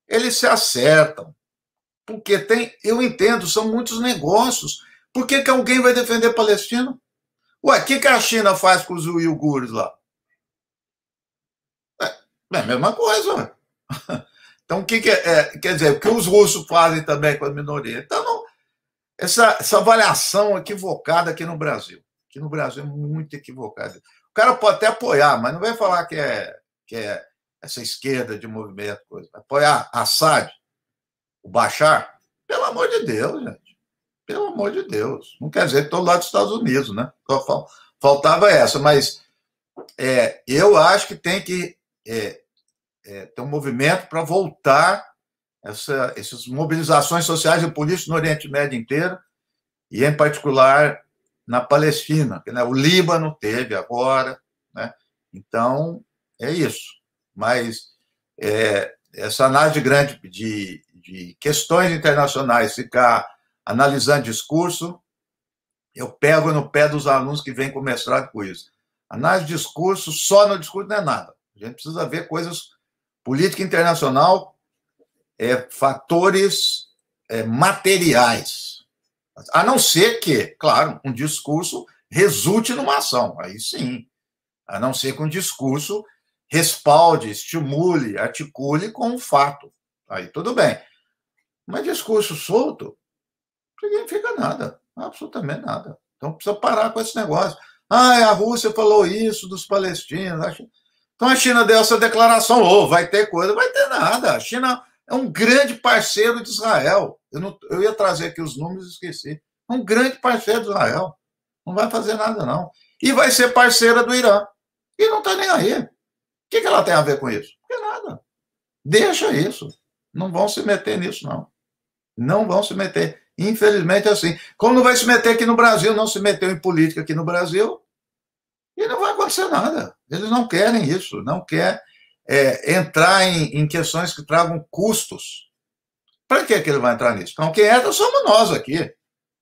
eles se acertam. Porque eu entendo, são muitos negócios. Por que alguém vai defender a Palestina? Ué, o que a China faz com os uigures lá? É a mesma coisa, ué. Então, quer dizer, o que os russos fazem também com a minoria? Então, essa avaliação equivocada aqui no Brasil. Aqui no Brasil é muito equivocada. O cara pode até apoiar, mas não vai falar que é essa esquerda de movimento, coisa. Apoiar Assad, o Bashar, pelo amor de Deus, gente. Pelo amor de Deus. Não quer dizer que estou lá dos Estados Unidos, né? Faltava essa, mas eu acho que tem que ter um movimento para voltar essas mobilizações sociais e políticas no Oriente Médio inteiro, e, em particular, na Palestina. Né? O Líbano teve agora. Né? Então, é isso. Mas essa análise grande de questões internacionais, ficar analisando discurso, eu pego no pé dos alunos que vêm com mestrado com isso. Análise de discurso, só no discurso não é nada. A gente precisa ver coisas... Política internacional, fatores materiais. A não ser que, claro, um discurso resulte numa ação. Aí sim. A não ser que um discurso respalde, estimule, articule com um fato. Aí tudo bem. Mas discurso solto não significa nada. Absolutamente nada. Então precisa parar com esse negócio. A Rússia falou isso dos palestinos. Então a China deu essa declaração, vai ter coisa, vai ter nada. A China é um grande parceiro de Israel. Eu ia trazer aqui os números e esqueci. É um grande parceiro de Israel. Não vai fazer nada, não. E vai ser parceira do Irã. E não está nem aí. O que ela tem a ver com isso? Não tem nada. Deixa isso. Não vão se meter nisso, não. Não vão se meter. Infelizmente é assim. Como não vai se meter aqui no Brasil, não se meteu em política aqui no Brasil, e não vai acontecer nada. Eles não querem isso, não quer entrar em questões que tragam custos. Para que ele vai entrar nisso? Então, quem entra somos nós aqui.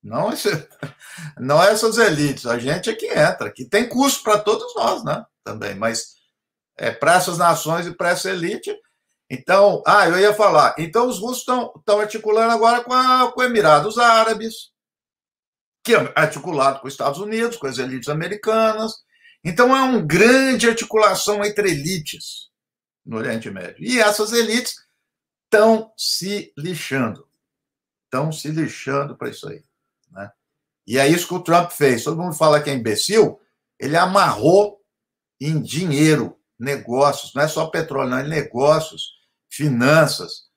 Não essas elites. A gente é que entra. Que tem custo para todos nós, né? Também. Mas para essas nações e para essa elite. Então, eu ia falar. Então, os russos estão articulando agora com Emirados Árabes, que é articulado com os Estados Unidos, com as elites americanas. Então, é uma grande articulação entre elites no Oriente Médio. E essas elites estão se lixando. estão se lixando para isso aí, né? E é isso que o Trump fez. Todo mundo fala que é imbecil, ele amarrou em dinheiro, negócios, não é só petróleo, não, é negócios, finanças.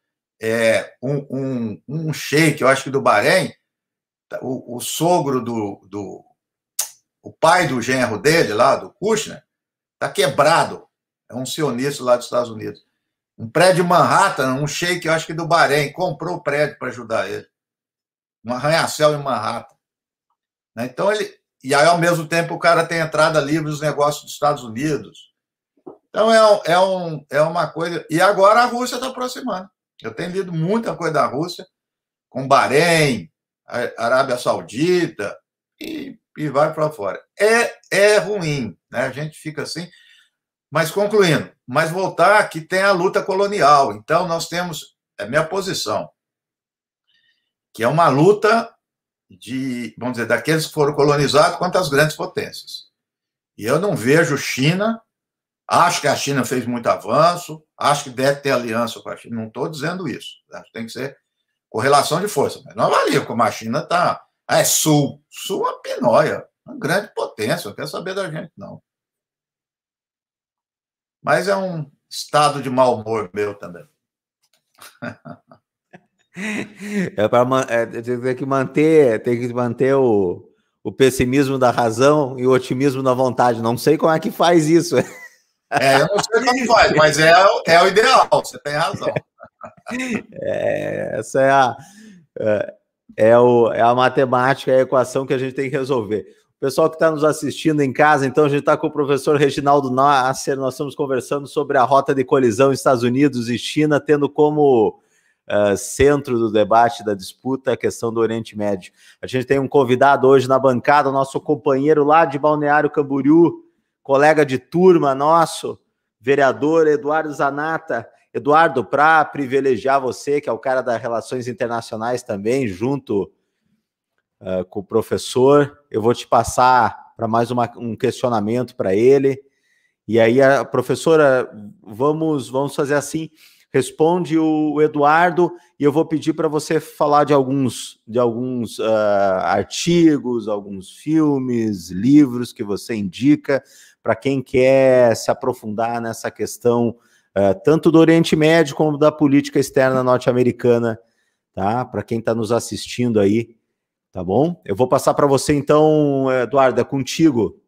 Um sheik, eu acho que do Bahrein, o sogro o pai do genro dele, lá, do Kushner, está quebrado. É um sionista lá dos Estados Unidos. Um prédio em Manhattan, um sheik, eu acho que do Bahrein, comprou o prédio para ajudar ele. Um arranha-céu em Manhattan. Então, e aí, ao mesmo tempo, o cara tem entrada livre nos negócios dos Estados Unidos. Então, é uma coisa... E agora a Rússia está aproximando. Eu tenho lido muita coisa da Rússia, com Bahrein, Arábia Saudita, e vai para fora. É ruim, né? A gente fica assim. Mas, concluindo, mas voltar que tem a luta colonial. Então, nós temos, minha posição, que é uma luta vamos dizer, daqueles que foram colonizados contra as grandes potências. E eu não vejo China, acho que a China fez muito avanço, acho que deve ter aliança com a China, não estou dizendo isso, acho que tem que ser correlação de força, mas não avalia como a China está. É Sul é uma pinóia, uma grande potência, não quer saber da gente, não. Mas é um estado de mau humor meu também. Tem que manter o pessimismo da razão e o otimismo da vontade. Não sei como é que faz isso. Eu não sei como faz, mas é o ideal, você tem razão. Essa é a matemática, é a equação que a gente tem que resolver. O pessoal que está nos assistindo em casa, então, a gente está com o professor Reginaldo Nasser, nós estamos conversando sobre a rota de colisão Estados Unidos e China, tendo como centro do debate, da disputa, a questão do Oriente Médio. A gente tem um convidado hoje na bancada, nosso companheiro lá de Balneário Camboriú, colega de turma nosso, vereador Eduardo Zanata. Eduardo, para privilegiar você, que é o cara das relações internacionais também, junto com o professor, eu vou te passar para mais um questionamento para ele. E aí, professora, vamos fazer assim, responde o Eduardo e eu vou pedir para você falar de alguns artigos, alguns filmes, livros que você indica para quem quer se aprofundar nessa questão tanto do Oriente Médio como da política externa norte-americana, tá? Para quem está nos assistindo aí, tá bom? Eu vou passar para você então, Eduardo, é contigo.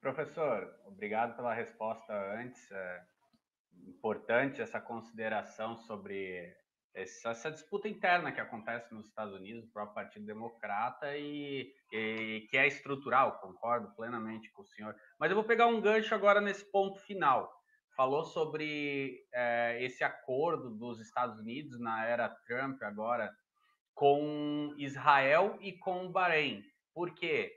Professor, obrigado pela resposta antes. É importante essa consideração sobre essa disputa interna que acontece nos Estados Unidos, do próprio Partido Democrata, e que é estrutural, concordo plenamente com o senhor. Mas eu vou pegar um gancho agora nesse ponto final. Falou sobre esse acordo dos Estados Unidos na era Trump agora com Israel e com o Bahrein. Por quê?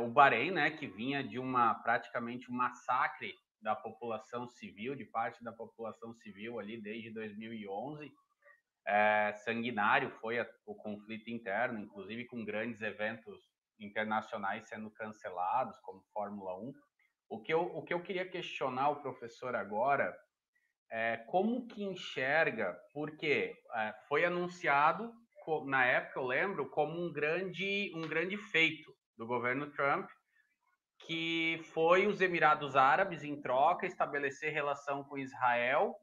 O Bahrein, né, que vinha de praticamente um massacre da população civil, de parte da população civil ali desde 2011, sanguinário foi o conflito interno, inclusive com grandes eventos internacionais sendo cancelados, como Fórmula 1. O que eu queria questionar o professor agora é como que enxerga, porque foi anunciado, na época eu lembro, como um grande feito do governo Trump, que foi os Emirados Árabes, em troca, estabelecer relação com Israel.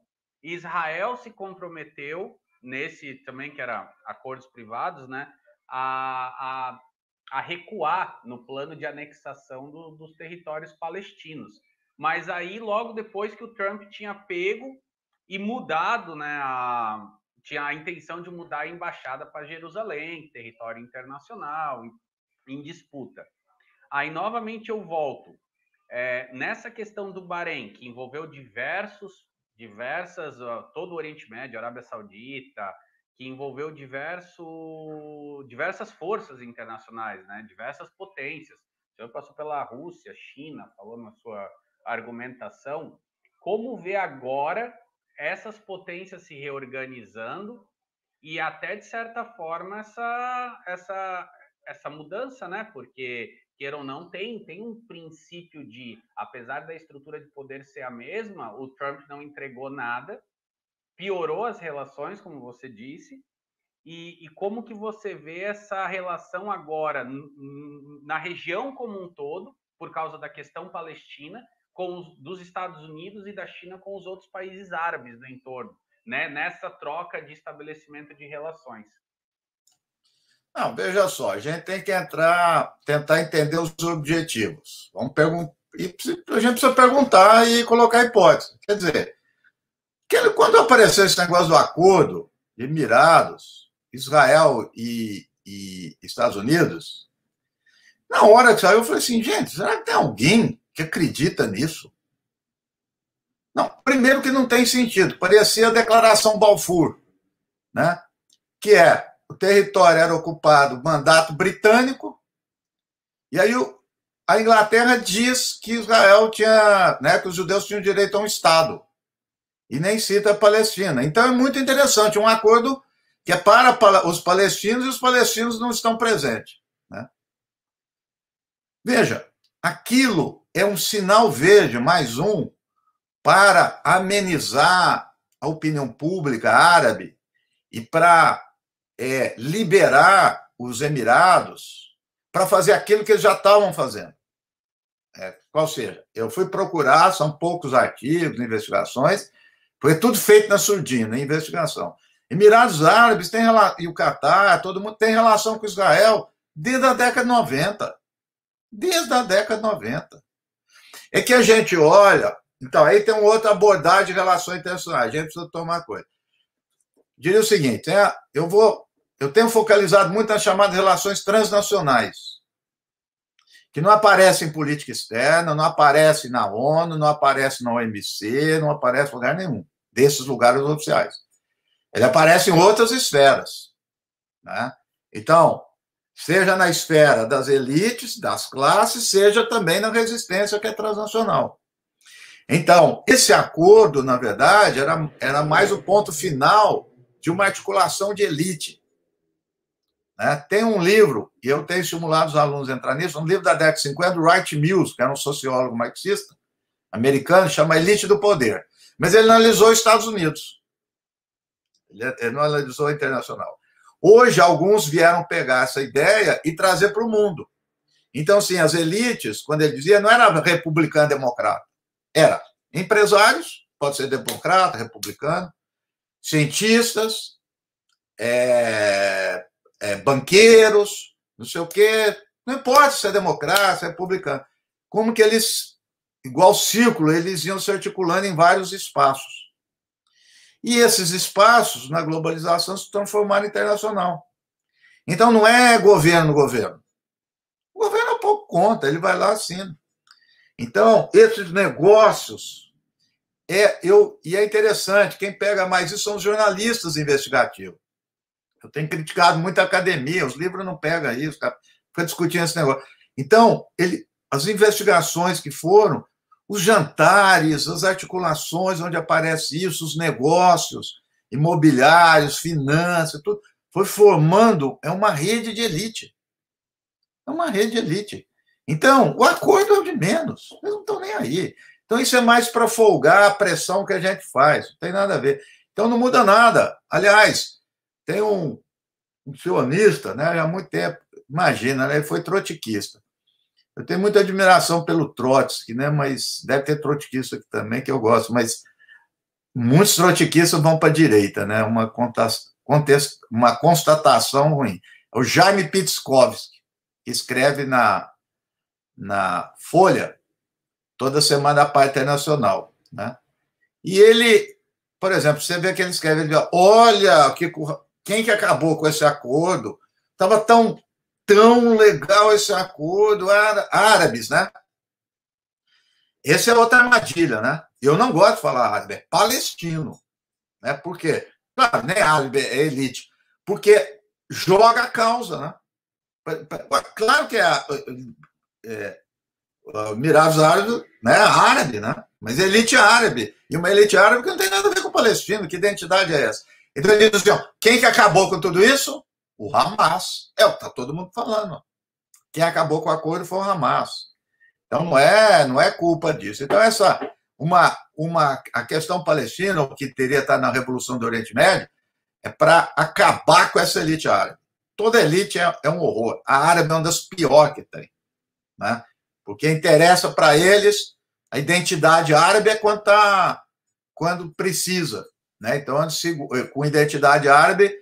Israel se comprometeu, nesse também que era acordos privados, né, a recuar no plano de anexação dos territórios palestinos. Mas aí, logo depois que o Trump tinha pego e mudado, né, tinha a intenção de mudar a embaixada para Jerusalém, território internacional, em disputa. Aí, novamente, eu volto. Nessa questão do Bahrein, que envolveu todo o Oriente Médio, Arábia Saudita, que envolveu diversas forças internacionais, né? Diversas potências. O senhor passou pela Rússia, China, falou na sua argumentação. Como vê agora essas potências se reorganizando e até, de certa forma, essa mudança, né? Porque, queira ou não, tem um princípio de, apesar da estrutura de poder ser a mesma, o Trump não entregou nada, piorou as relações, como você disse, e como que você vê essa relação agora na região como um todo, por causa da questão palestina, dos Estados Unidos e da China com os outros países árabes do entorno, né? Nessa troca de estabelecimento de relações. Não, veja só, a gente tem que tentar entender os objetivos. Vamos perguntar, e a gente precisa perguntar e colocar hipótese. Quer dizer, quando apareceu esse negócio do acordo de Emirados, Israel e Estados Unidos, na hora que saiu, eu falei assim, gente, será que tem alguém que acredita nisso? Não, primeiro que não tem sentido. Parecia a Declaração Balfour, né? Que o território era ocupado, mandato britânico, e aí a Inglaterra diz que Israel tinha, né, que os judeus tinham direito a um Estado, e nem cita a Palestina. Então é muito interessante, um acordo que é para os palestinos e os palestinos não estão presentes, né? Veja, aquilo é um sinal verde, mais um, para amenizar a opinião pública árabe e para liberar os Emirados para fazer aquilo que eles já estavam fazendo. Qual seja, eu fui procurar, são poucos artigos, investigações, foi tudo feito na surdina, na investigação. Emirados Árabes e o Catar, todo mundo tem relação com Israel desde a década de 90. Desde a década de 90. É que a gente olha, então aí tem uma outra abordagem de relações internacionais, a gente precisa tomar coisa. Diria o seguinte, eu tenho focalizado muito nas chamadas relações transnacionais, que não aparecem em política externa, não aparecem na ONU, não aparecem na OMC, não aparecem em lugar nenhum, desses lugares oficiais. Ele aparece em outras esferas, né? Então, seja na esfera das elites, das classes, seja também na resistência, que é transnacional. Então, esse acordo, na verdade, era mais o ponto final de uma articulação de elite, né? Tem um livro, e eu tenho estimulado os alunos a entrar nisso, um livro da década de 50, do Wright Mills, que era um sociólogo marxista americano, chama Elite do Poder. Mas ele analisou os Estados Unidos. Ele não analisou a internacional. Hoje, alguns vieram pegar essa ideia e trazer para o mundo. Então, sim, as elites, quando ele dizia, não era republicano democrata, era empresários, pode ser democrata, republicano, cientistas, banqueiros, não sei o quê, não importa se é democrata, se é republicano. Como que eles, igual círculo, eles iam se articulando em vários espaços. E esses espaços, na globalização, se transformaram em internacional. Então, não é governo. O governo é pouco conta, ele vai lá assim. Então, esses negócios, e é interessante, quem pega mais isso são os jornalistas investigativos. Eu tenho criticado muito a academia, os livros não pegam isso, fica discutindo esse negócio. Então, as investigações que foram, os jantares, as articulações onde aparece isso, os negócios imobiliários, finanças, tudo, foi formando uma rede de elite. É uma rede de elite. Então, o acordo é o de menos, eles não estão nem aí. Então, isso é mais para folgar a pressão que a gente faz, não tem nada a ver. Então, não muda nada. Aliás, tem um sionista, né, há muito tempo, imagina, né, ele foi trotskista. Eu tenho muita admiração pelo Trotsky, né, mas deve ter trotskista aqui também, que eu gosto, mas muitos trotskistas vão para a direita, né, uma constatação ruim. É o Jaime Pitskovsky, que escreve na Folha, toda semana, a Parte Internacional, né? E ele, por exemplo, você vê que ele escreve, ele diz, olha, quem que acabou com esse acordo? Estava tão legal esse acordo, árabes, né? Essa é outra armadilha, né? Eu não gosto de falar árabe, é palestino, né? Por quê? Claro, nem árabe é elite, porque joga a causa, né? Claro que Emirados Árabes, né? Árabe, né? Mas elite árabe, e uma elite árabe que não tem nada a ver com o palestino, que identidade é essa? Então ele diz assim, quem que acabou com tudo isso? O Hamas. É o que está todo mundo falando. Quem acabou com o acordo foi o Hamas. Então não é culpa disso. Então a questão palestina, que teria estado na Revolução do Oriente Médio, é para acabar com essa elite árabe. Toda elite é um horror. A árabe é uma das piores que tem, né? Porque interessa para eles a identidade árabe quando precisa, né? Então, com identidade árabe,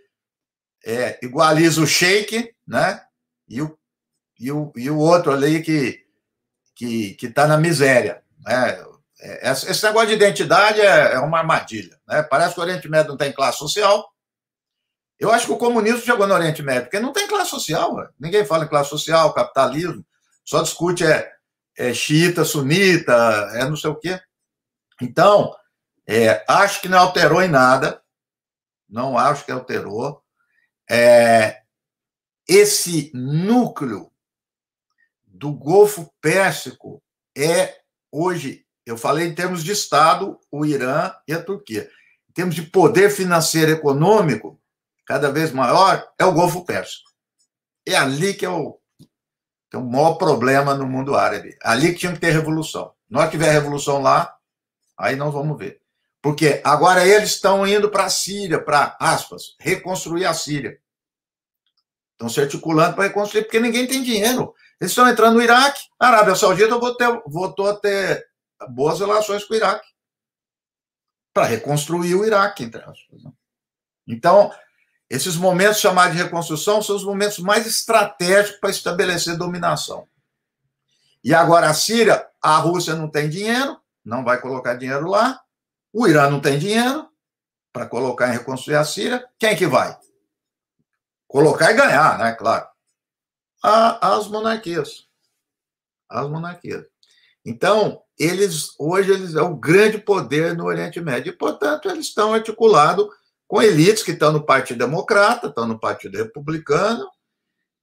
igualiza o sheik, né? E o outro ali que está na miséria, né? Esse negócio de identidade é uma armadilha, né? Parece que o Oriente Médio não tem classe social. Eu acho que o comunismo chegou no Oriente Médio, porque não tem classe social. Véio. Ninguém fala em classe social, capitalismo, só discute xiita, sunita, não sei o quê. Então, acho que não alterou em nada, não acho que alterou. Esse núcleo do Golfo Pérsico hoje, eu falei em termos de Estado, o Irã e a Turquia. Em termos de poder financeiro e econômico, cada vez maior, é o Golfo Pérsico. É ali que é o maior problema no mundo árabe. Ali que tinha que ter revolução. Na hora que tiver revolução lá, aí nós vamos ver. Porque agora eles estão indo para a Síria, para, aspas, reconstruir a Síria. Estão se articulando para reconstruir, porque ninguém tem dinheiro. Eles estão entrando no Iraque. A Arábia Saudita voltou a ter boas relações com o Iraque para reconstruir o Iraque, entre aspas. Então, esses momentos chamados de reconstrução são os momentos mais estratégicos para estabelecer dominação. E agora a Síria, a Rússia não tem dinheiro, não vai colocar dinheiro lá, o Irã não tem dinheiro para colocar em reconstruir a Síria, quem que vai? Colocar e ganhar, né? Claro. As monarquias. As monarquias. Então, hoje eles é o grande poder no Oriente Médio, e, portanto, eles estão articulados com elites que estão no Partido Democrata, estão no Partido Republicano,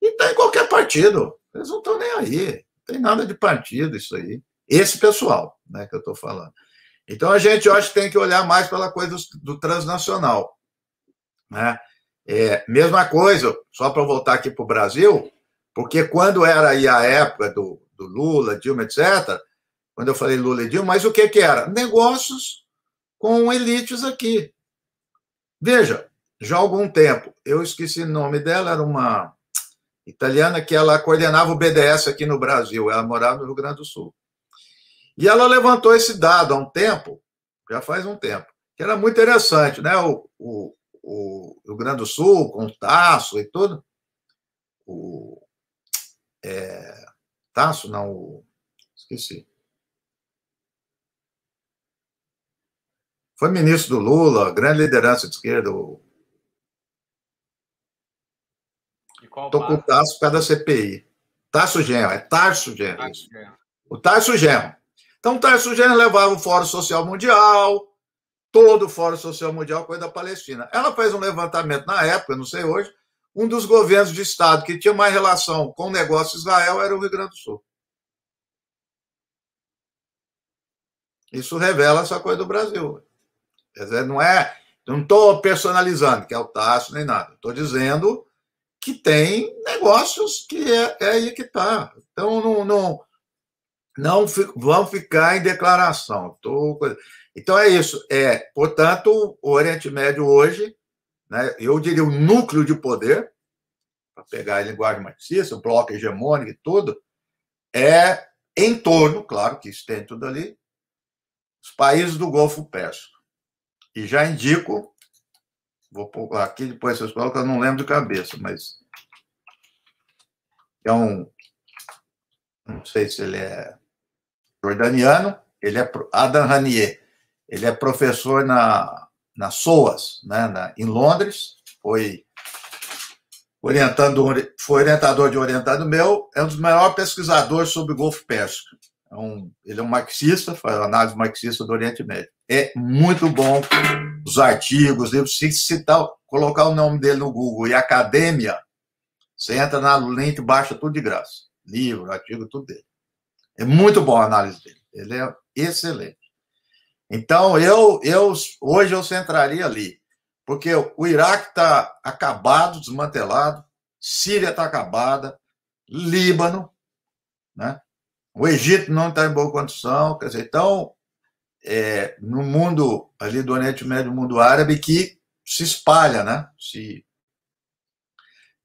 e estão em qualquer partido. Eles não estão nem aí. Não tem nada de partido isso aí. Esse pessoal, né, que eu estou falando. Então, a gente, eu acho que tem que olhar mais pela coisa do transnacional. Né? Mesma coisa, só para voltar aqui para o Brasil, porque quando era aí a época do Lula, Dilma, etc., quando eu falei Lula e Dilma, mas o que era? Negócios com elites aqui. Veja, já há algum tempo, eu esqueci o nome dela, era uma italiana que ela coordenava o BDS aqui no Brasil, ela morava no Rio Grande do Sul. E ela levantou esse dado há um tempo, já faz um tempo, que era muito interessante, né? O Rio Grande do Sul, com o Tasso e tudo. Tasso, não, esqueci. Foi ministro do Lula, grande liderança de esquerda. Estou com o Tasso por causa da CPI. Tasso Genro, Tarso Genro. O Tarso Genro. Então, o Tarso Genro levava o Fórum Social Mundial, todo o Fórum Social Mundial, coisa da Palestina. Ela fez um levantamento na época, não sei hoje, um dos governos de Estado que tinha mais relação com o negócio de Israel era o Rio Grande do Sul. Isso revela essa coisa do Brasil. Quer dizer, não estou personalizando, que é o Tasso, nem nada. Estou dizendo que tem negócios que é aí que está. Então, não vão ficar em declaração. Então, é isso. Portanto, o Oriente Médio hoje, né, eu diria o núcleo de poder, para pegar a linguagem marxista, o bloco hegemônico e tudo, é em torno, claro que isso tem tudo ali, os países do Golfo Pérsico. E já indico, vou pôr aqui, depois vocês colocam, eu não lembro de cabeça, mas é não sei se ele é jordaniano, ele é Adam Hanieh, ele é professor na SOAS, né, em Londres, foi orientador de orientado meu, é um dos maiores pesquisadores sobre o Golfo Pérsico. Ele é um marxista, faz análise marxista do Oriente Médio. É muito bom os artigos, livros, se citar, colocar o nome dele no Google e Academia, você entra no link, baixa tudo de graça. Livro, artigo, tudo dele. É muito bom a análise dele. Ele é excelente. Então, hoje eu centraria ali, porque o Iraque está acabado, desmantelado, Síria está acabada, Líbano, né? O Egito não está em boa condição, quer dizer, então, no mundo ali do Oriente Médio, mundo árabe, que se espalha, né?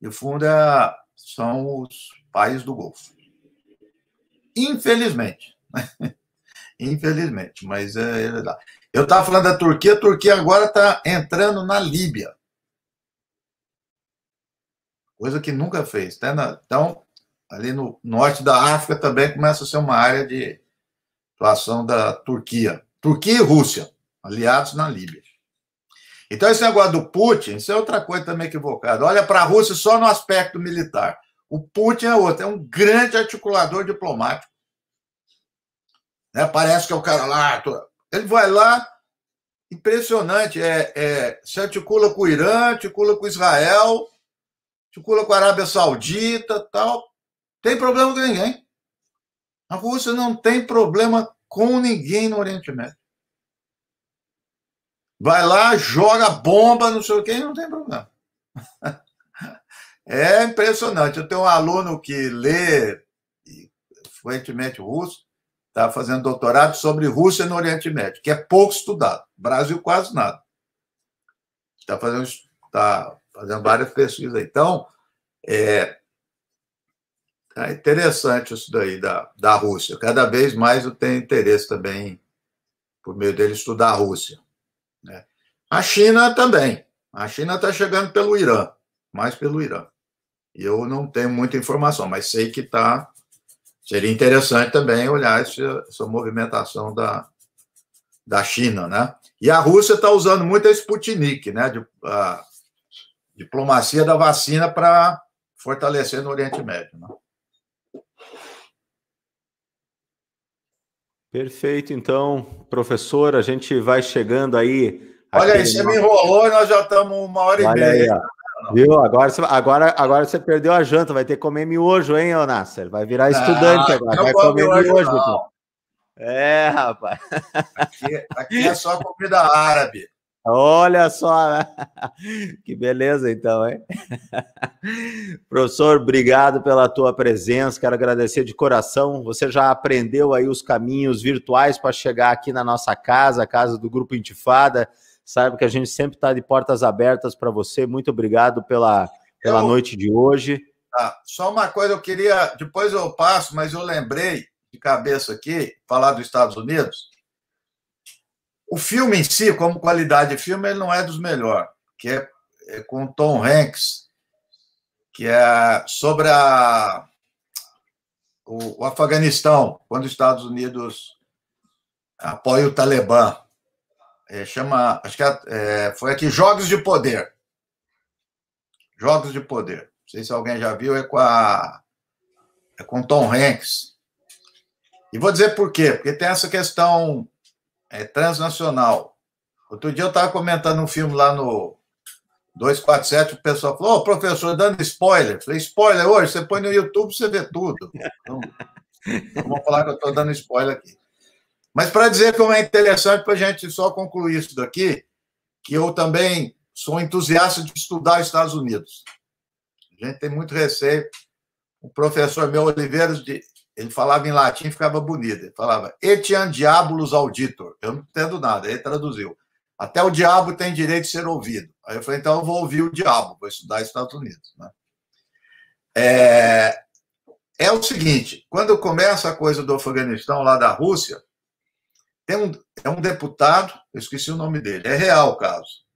E o fundo são os países do Golfo. Infelizmente. Infelizmente, mas eu estava falando da Turquia, a Turquia agora está entrando na Líbia. Coisa que nunca fez. Então, ali no norte da África também começa a ser uma área de atuação da Turquia. Turquia e Rússia, aliados na Líbia. Então, esse negócio do Putin, isso é outra coisa também equivocada. Olha para a Rússia só no aspecto militar. O Putin é outro, é um grande articulador diplomático. Né? Parece que é o cara lá. Ele vai lá, impressionante, se articula com o Irã, articula com Israel, articula com a Arábia Saudita, tal. Tem problema com ninguém. A Rússia não tem problema com ninguém no Oriente Médio. Vai lá, joga bomba, não sei o quê, e não tem problema. É impressionante. Eu tenho um aluno que lê fluentemente russo, está fazendo doutorado sobre Rússia no Oriente Médio, que é pouco estudado. Brasil, quase nada. Está fazendo várias pesquisas aí. Então, é interessante isso daí da Rússia. Cada vez mais eu tenho interesse também, por meio dele, estudar a Rússia. Né? A China também. A China está chegando pelo Irã, mais pelo Irã. E eu não tenho muita informação, mas sei que está. Seria interessante também olhar essa movimentação da China, né? E a Rússia está usando muito a Sputnik, né? A diplomacia da vacina para fortalecer no Oriente Médio. Né? Perfeito, então, professor, a gente vai chegando aí. Olha aí, você me enrolou e nós já estamos 1h30. Aí, ó. Viu? Agora você perdeu a janta, vai ter que comer miojo, hein, Nasser? Vai virar estudante agora, vai comer miojo. É, rapaz. Aqui é só comida árabe. Olha só, que beleza então, hein? Professor, obrigado pela tua presença, quero agradecer de coração. Você já aprendeu aí os caminhos virtuais para chegar aqui na nossa casa, a casa do Grupo Intifada. Saiba que a gente sempre está de portas abertas para você. Muito obrigado pela noite de hoje. Só uma coisa, eu queria... Depois eu passo, mas eu lembrei de cabeça aqui, falar dos Estados Unidos. O filme em si, como qualidade de filme, ele não é dos melhores, que é com Tom Hanks, que é sobre o Afeganistão, quando os Estados Unidos apoiam o Talibã. Acho que foi aqui, Jogos de Poder. Jogos de Poder. Não sei se alguém já viu, é com Tom Hanks. E vou dizer por quê. Porque tem essa questão transnacional. Outro dia eu estava comentando um filme lá no 247, o pessoal falou, professor, dando spoiler. Eu falei, spoiler hoje? Você põe no YouTube, você vê tudo. Então, vamos falar que eu estou dando spoiler aqui. Mas para dizer como é interessante, para a gente só concluir isso daqui, que eu também sou entusiasta de estudar os Estados Unidos. A gente tem muito receio. O professor meu, Oliveiros, ele falava em latim, ficava bonito. Ele falava, etiam diabolus auditor. Eu não entendo nada, ele traduziu. Até o diabo tem direito de ser ouvido. Aí eu falei, então eu vou ouvir o diabo, vou estudar os Estados Unidos. Né? É o seguinte, quando começa a coisa do Afeganistão, lá da Rússia, é um deputado, eu esqueci o nome dele, é real o caso.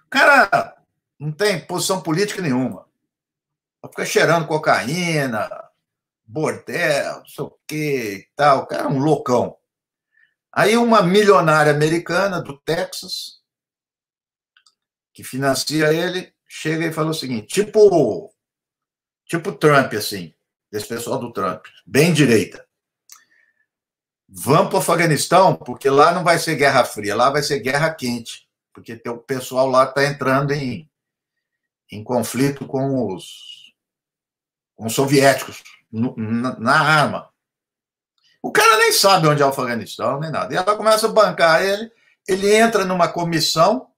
O cara não tem posição política nenhuma. Fica cheirando cocaína, bordel, não sei o que, tal. O cara é um loucão. Aí uma milionária americana do Texas, que financia ele, chega e fala o seguinte, tipo Trump, assim, esse pessoal do Trump, bem direita. Vamos para o Afeganistão, porque lá não vai ser guerra fria, lá vai ser guerra quente, porque o pessoal lá está entrando em conflito com os soviéticos, na arma. O cara nem sabe onde é o Afeganistão, nem nada. E ela começa a bancar ele entra numa comissão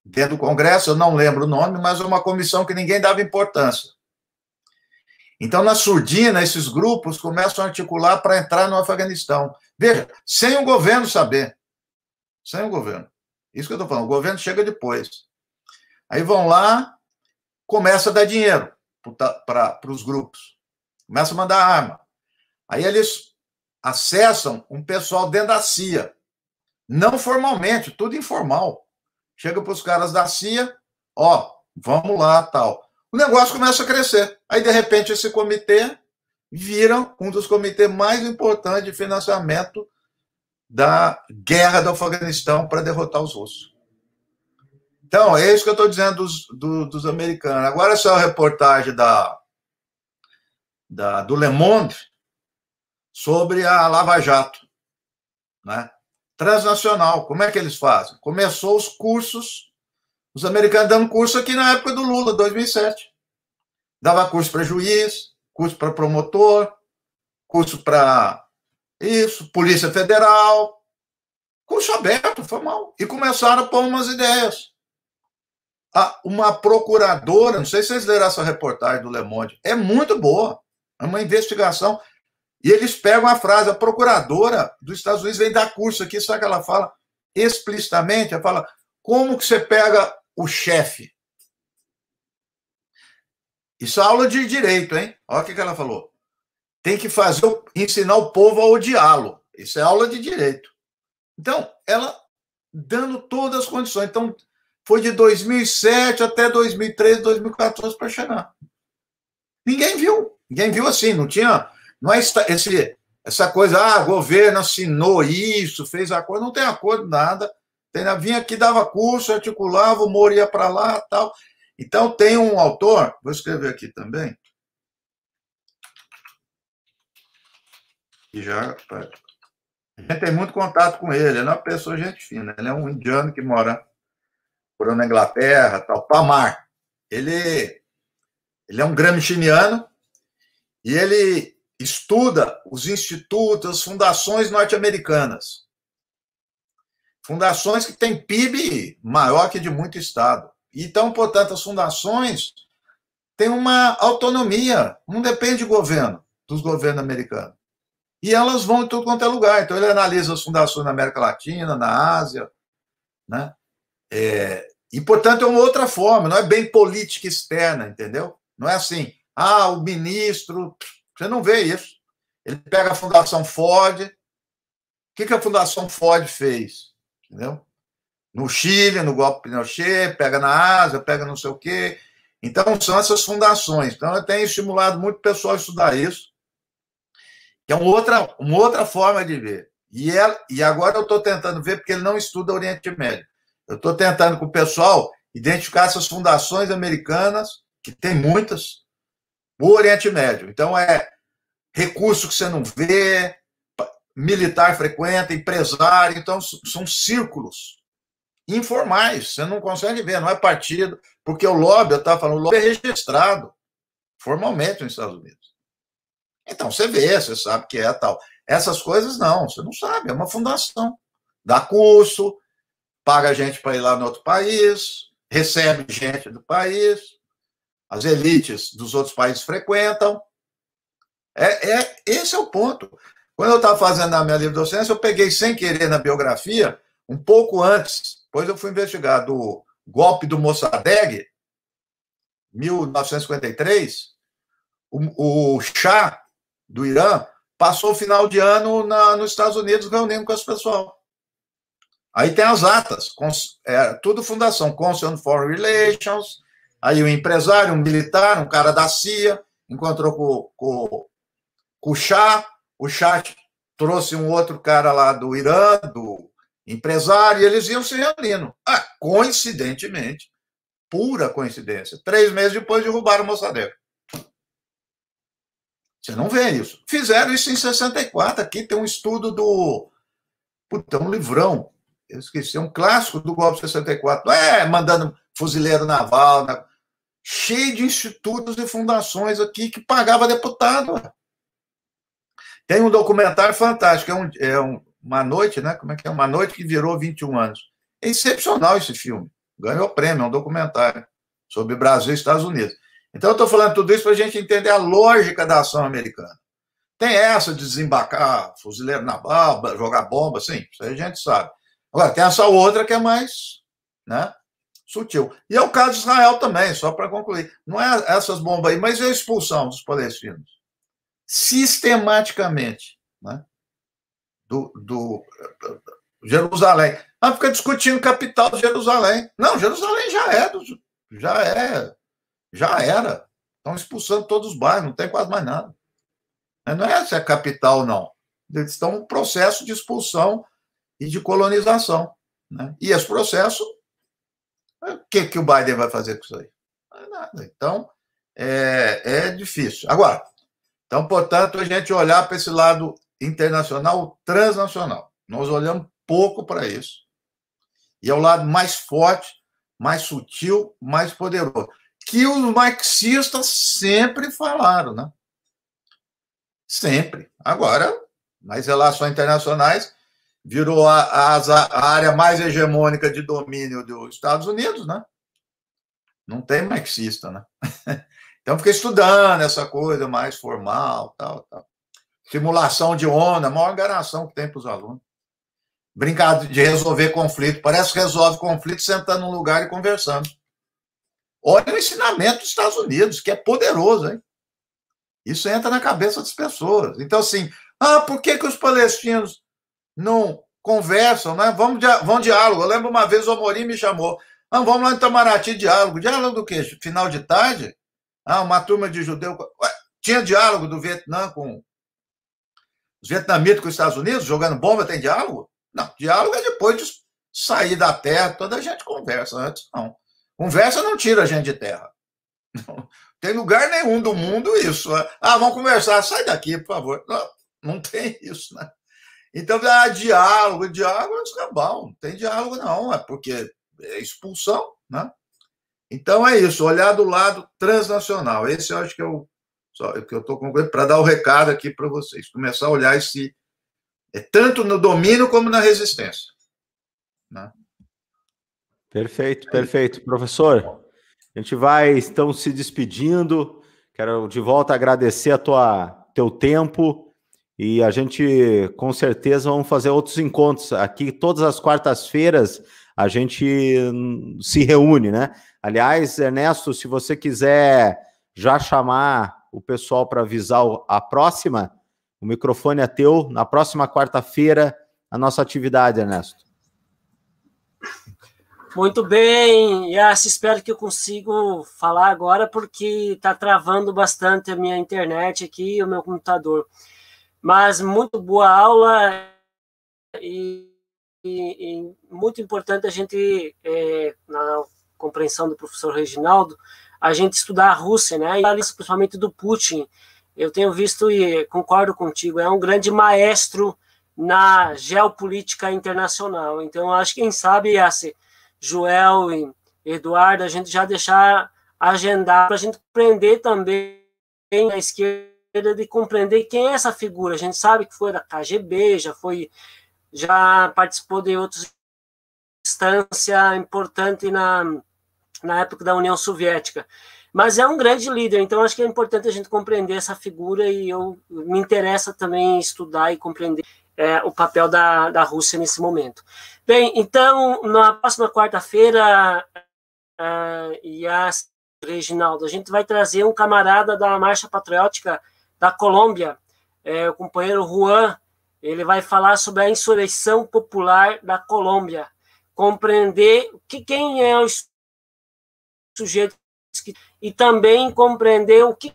dentro do Congresso, eu não lembro o nome, mas é uma comissão que ninguém dava importância. Então, na surdina, esses grupos começam a articular para entrar no Afeganistão. Veja, sem o governo saber. Sem o governo. Isso que eu estou falando, o governo chega depois. Aí vão lá, começa a dar dinheiro para os grupos. Começa a mandar arma. Aí eles acessam um pessoal dentro da CIA. Não formalmente, tudo informal. Chega para os caras da CIA, ó, vamos lá, tal. O negócio começa a crescer. Aí, de repente, esse comitê vira um dos comitês mais importantes de financiamento da guerra do Afeganistão para derrotar os russos. Então, é isso que eu estou dizendo dos americanos. Agora, essa é a reportagem do Le Monde sobre a Lava Jato, né? Transnacional. Como é que eles fazem? Começou os cursos, os americanos dando curso aqui na época do Lula, 2007. Dava curso para juiz, curso para promotor, curso para isso, Polícia Federal, curso aberto, formal. E começaram a pôr umas ideias. Uma procuradora, não sei se vocês leram essa reportagem do Le Monde, é muito boa, é uma investigação. E eles pegam a frase, a procuradora dos Estados Unidos vem dar curso aqui, sabe que ela fala explicitamente? Ela fala, como que você pega o chefe? Isso é aula de direito, hein? Olha o que ela falou. Tem que ensinar o povo a odiá-lo. Isso é aula de direito. Então, ela dando todas as condições. Então, foi de 2007 até 2013, 2014 para chegar. Ninguém viu. Ninguém viu assim, não tinha... Não é essa coisa, governo assinou isso, fez acordo, não tem acordo, nada. Vinha aqui, dava curso, articulava, o Moro ia para lá, tal. Então, tem um autor, vou escrever aqui também, e já... A gente tem muito contato com ele é uma pessoa gente fina, ele é um indiano que mora na Inglaterra, tal, Pamar. Ele é um gramsciano e ele estuda os institutos, as fundações norte-americanas. Fundações que têm PIB maior que de muito estado. Então, portanto, as fundações têm uma autonomia, não depende de governo, dos governos americanos. E elas vão em tudo quanto é lugar. Então, ele analisa as fundações na América Latina, na Ásia, né? E, portanto, é uma outra forma, não é bem política externa, entendeu? Não é assim, o ministro... Você não vê isso. Ele pega a Fundação Ford. O que a Fundação Ford fez? Entendeu? No Chile, no golpe Pinochet, pega na Ásia, pega não sei o quê. Então, são essas fundações. Então, eu tenho estimulado muito o pessoal a estudar isso, que é uma outra forma de ver. E agora eu estou tentando ver, porque ele não estuda Oriente Médio. Eu estou tentando com o pessoal identificar essas fundações americanas, que tem muitas, o Oriente Médio. Então, é recurso que você não vê, militar frequenta, empresário. Então, são círculos informais, você não consegue ver, não é partido, porque o lobby, eu estava falando, o lobby é registrado formalmente nos Estados Unidos. Então, você vê, você sabe que é tal. Essas coisas, não, você não sabe, é uma fundação. Dá curso, paga gente para ir lá no outro país, recebe gente do país, as elites dos outros países frequentam. Esse é o ponto. Quando eu estava fazendo a minha livre docência, eu peguei sem querer na biografia, um pouco antes, depois eu fui investigar do golpe do Mossadegh, 1953, o Shah do Irã passou o final de ano nos Estados Unidos reunindo com esse pessoal. Aí tem as atas, tudo fundação, Council on Foreign Relations, aí um empresário, um militar, um cara da CIA, encontrou com o Shah trouxe um outro cara lá do Irã, do empresário, e eles iam se reunindo. Coincidentemente, pura coincidência, 3 meses depois derrubaram o Mossadegh. Você não vê isso. Fizeram isso em 64, aqui tem um estudo um livrão, eu esqueci, um clássico do golpe de 64, não é mandando fuzileiro naval, né? Cheio de institutos e fundações aqui que pagava deputado. Tem um documentário fantástico, uma noite, né? Como é que é? Uma noite que virou 21 anos. É excepcional esse filme. Ganhou prêmio, é um documentário sobre Brasil e Estados Unidos. Então, eu estou falando tudo isso para a gente entender a lógica da ação americana. Tem essa de desembarcar fuzileiro naval, jogar bomba, sim, isso aí a gente sabe. Agora, tem essa outra que é mais, né, sutil. E é o caso de Israel também, só para concluir. Não é essas bombas aí, mas é a expulsão dos palestinos. Sistematicamente, né, do Jerusalém. Fica discutindo capital de Jerusalém. Não, Jerusalém já era. Estão expulsando todos os bairros, não tem quase mais nada. Não é essa a capital, não. Eles estão em processo de expulsão e de colonização. Né? E esse processo, o que o Biden vai fazer com isso aí? Não é nada. Então, é difícil. Agora, então, portanto, a gente olhar para esse lado internacional, transnacional. Nós olhamos pouco para isso. E é o lado mais forte, mais sutil, mais poderoso. Que os marxistas sempre falaram, né? Sempre. Agora, nas relações internacionais, virou a área mais hegemônica de domínio dos Estados Unidos, né? Não tem marxista, né? Então, fica estudando essa coisa mais formal, tal. Simulação de onda, a maior enganação que tem para os alunos. Brincar de resolver conflito. Parece que resolve conflito sentando num lugar e conversando. Olha o ensinamento dos Estados Unidos, que é poderoso, hein? Isso entra na cabeça das pessoas. Então, assim, por que os palestinos não conversam, né? Vamos diálogo. Eu lembro uma vez o Amorim me chamou. Vamos lá em Itamaraty, diálogo. Diálogo do quê? Final de tarde? Uma turma de judeu. Tinha diálogo do Vietnã com os vietnamitas com os Estados Unidos, jogando bomba, tem diálogo? Não, diálogo é depois de sair da terra, toda a gente conversa. Antes, não. Conversa não tira a gente de terra. Não tem lugar nenhum do mundo isso. Vamos conversar, sai daqui, por favor. Não tem isso, né? Então, diálogo é escambau. Não tem diálogo, não. É porque é expulsão, né? Então, é isso. Olhar do lado transnacional. Esse eu acho que que eu estou concluindo para dar o recado aqui para vocês. Começar a olhar tanto no domínio como na resistência. Né? Perfeito. Professor, a gente vai, então, se despedindo. Quero, de volta, agradecer teu tempo e a gente, com certeza, vamos fazer outros encontros. Aqui, todas as quartas-feiras, a gente se reúne, né? Aliás, Ernesto, se você quiser já chamar o pessoal para avisar a próxima, o microfone é teu. Na próxima quarta-feira, a nossa atividade, Ernesto. Muito bem, Yassi, espero que eu consiga falar agora, porque está travando bastante a minha internet aqui e o meu computador. Mas muito boa aula e muito importante a gente, na compreensão do professor Reginaldo, a gente estudar a Rússia, né? E principalmente do Putin. Eu tenho visto e concordo contigo, é um grande maestro na geopolítica internacional. Então, acho que, quem sabe, Yassi, Joel e Eduardo, a gente já deixar agendar para a gente compreender também na esquerda, de compreender quem é essa figura. A gente sabe que foi da KGB, já participou de outras instância importante na época da União Soviética. Mas é um grande líder, então acho que é importante a gente compreender essa figura e me interessa também estudar e compreender o papel da Rússia nesse momento. Bem, então, na próxima quarta-feira, Reginaldo, a gente vai trazer um camarada da Marcha Patriótica da Colômbia, o companheiro Juan. Ele vai falar sobre a insurreição popular da Colômbia, compreender quem é os sujeitos e também compreender o que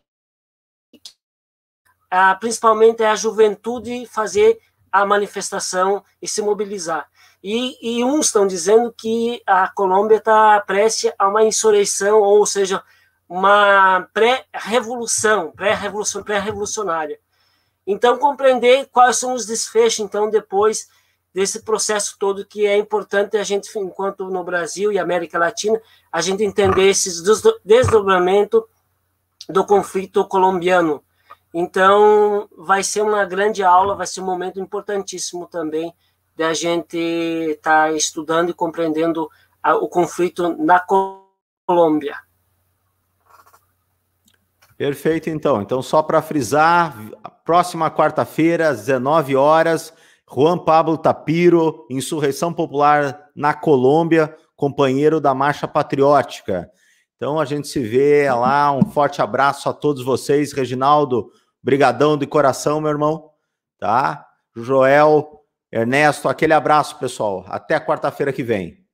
principalmente é a juventude fazer a manifestação e se mobilizar. E uns estão dizendo que a Colômbia está prestes a uma insurreição, ou seja, uma pré-revolucionária. Então, compreender quais são os desfechos, então, depois desse processo todo, que é importante a gente, enquanto no Brasil e América Latina, a gente entender esses desdobramentos do conflito colombiano. Então, vai ser uma grande aula, vai ser um momento importantíssimo também da gente estar estudando e compreendendo o conflito na Colômbia. Perfeito, então. Então, só para frisar, próxima quarta-feira, às 19 horas, Juan Pablo Tapiro, Insurreição Popular na Colômbia, companheiro da Marcha Patriótica. Então a gente se vê lá, um forte abraço a todos vocês. Reginaldo, brigadão de coração, meu irmão, tá? Joel, Ernesto, aquele abraço, pessoal. Até quarta-feira que vem.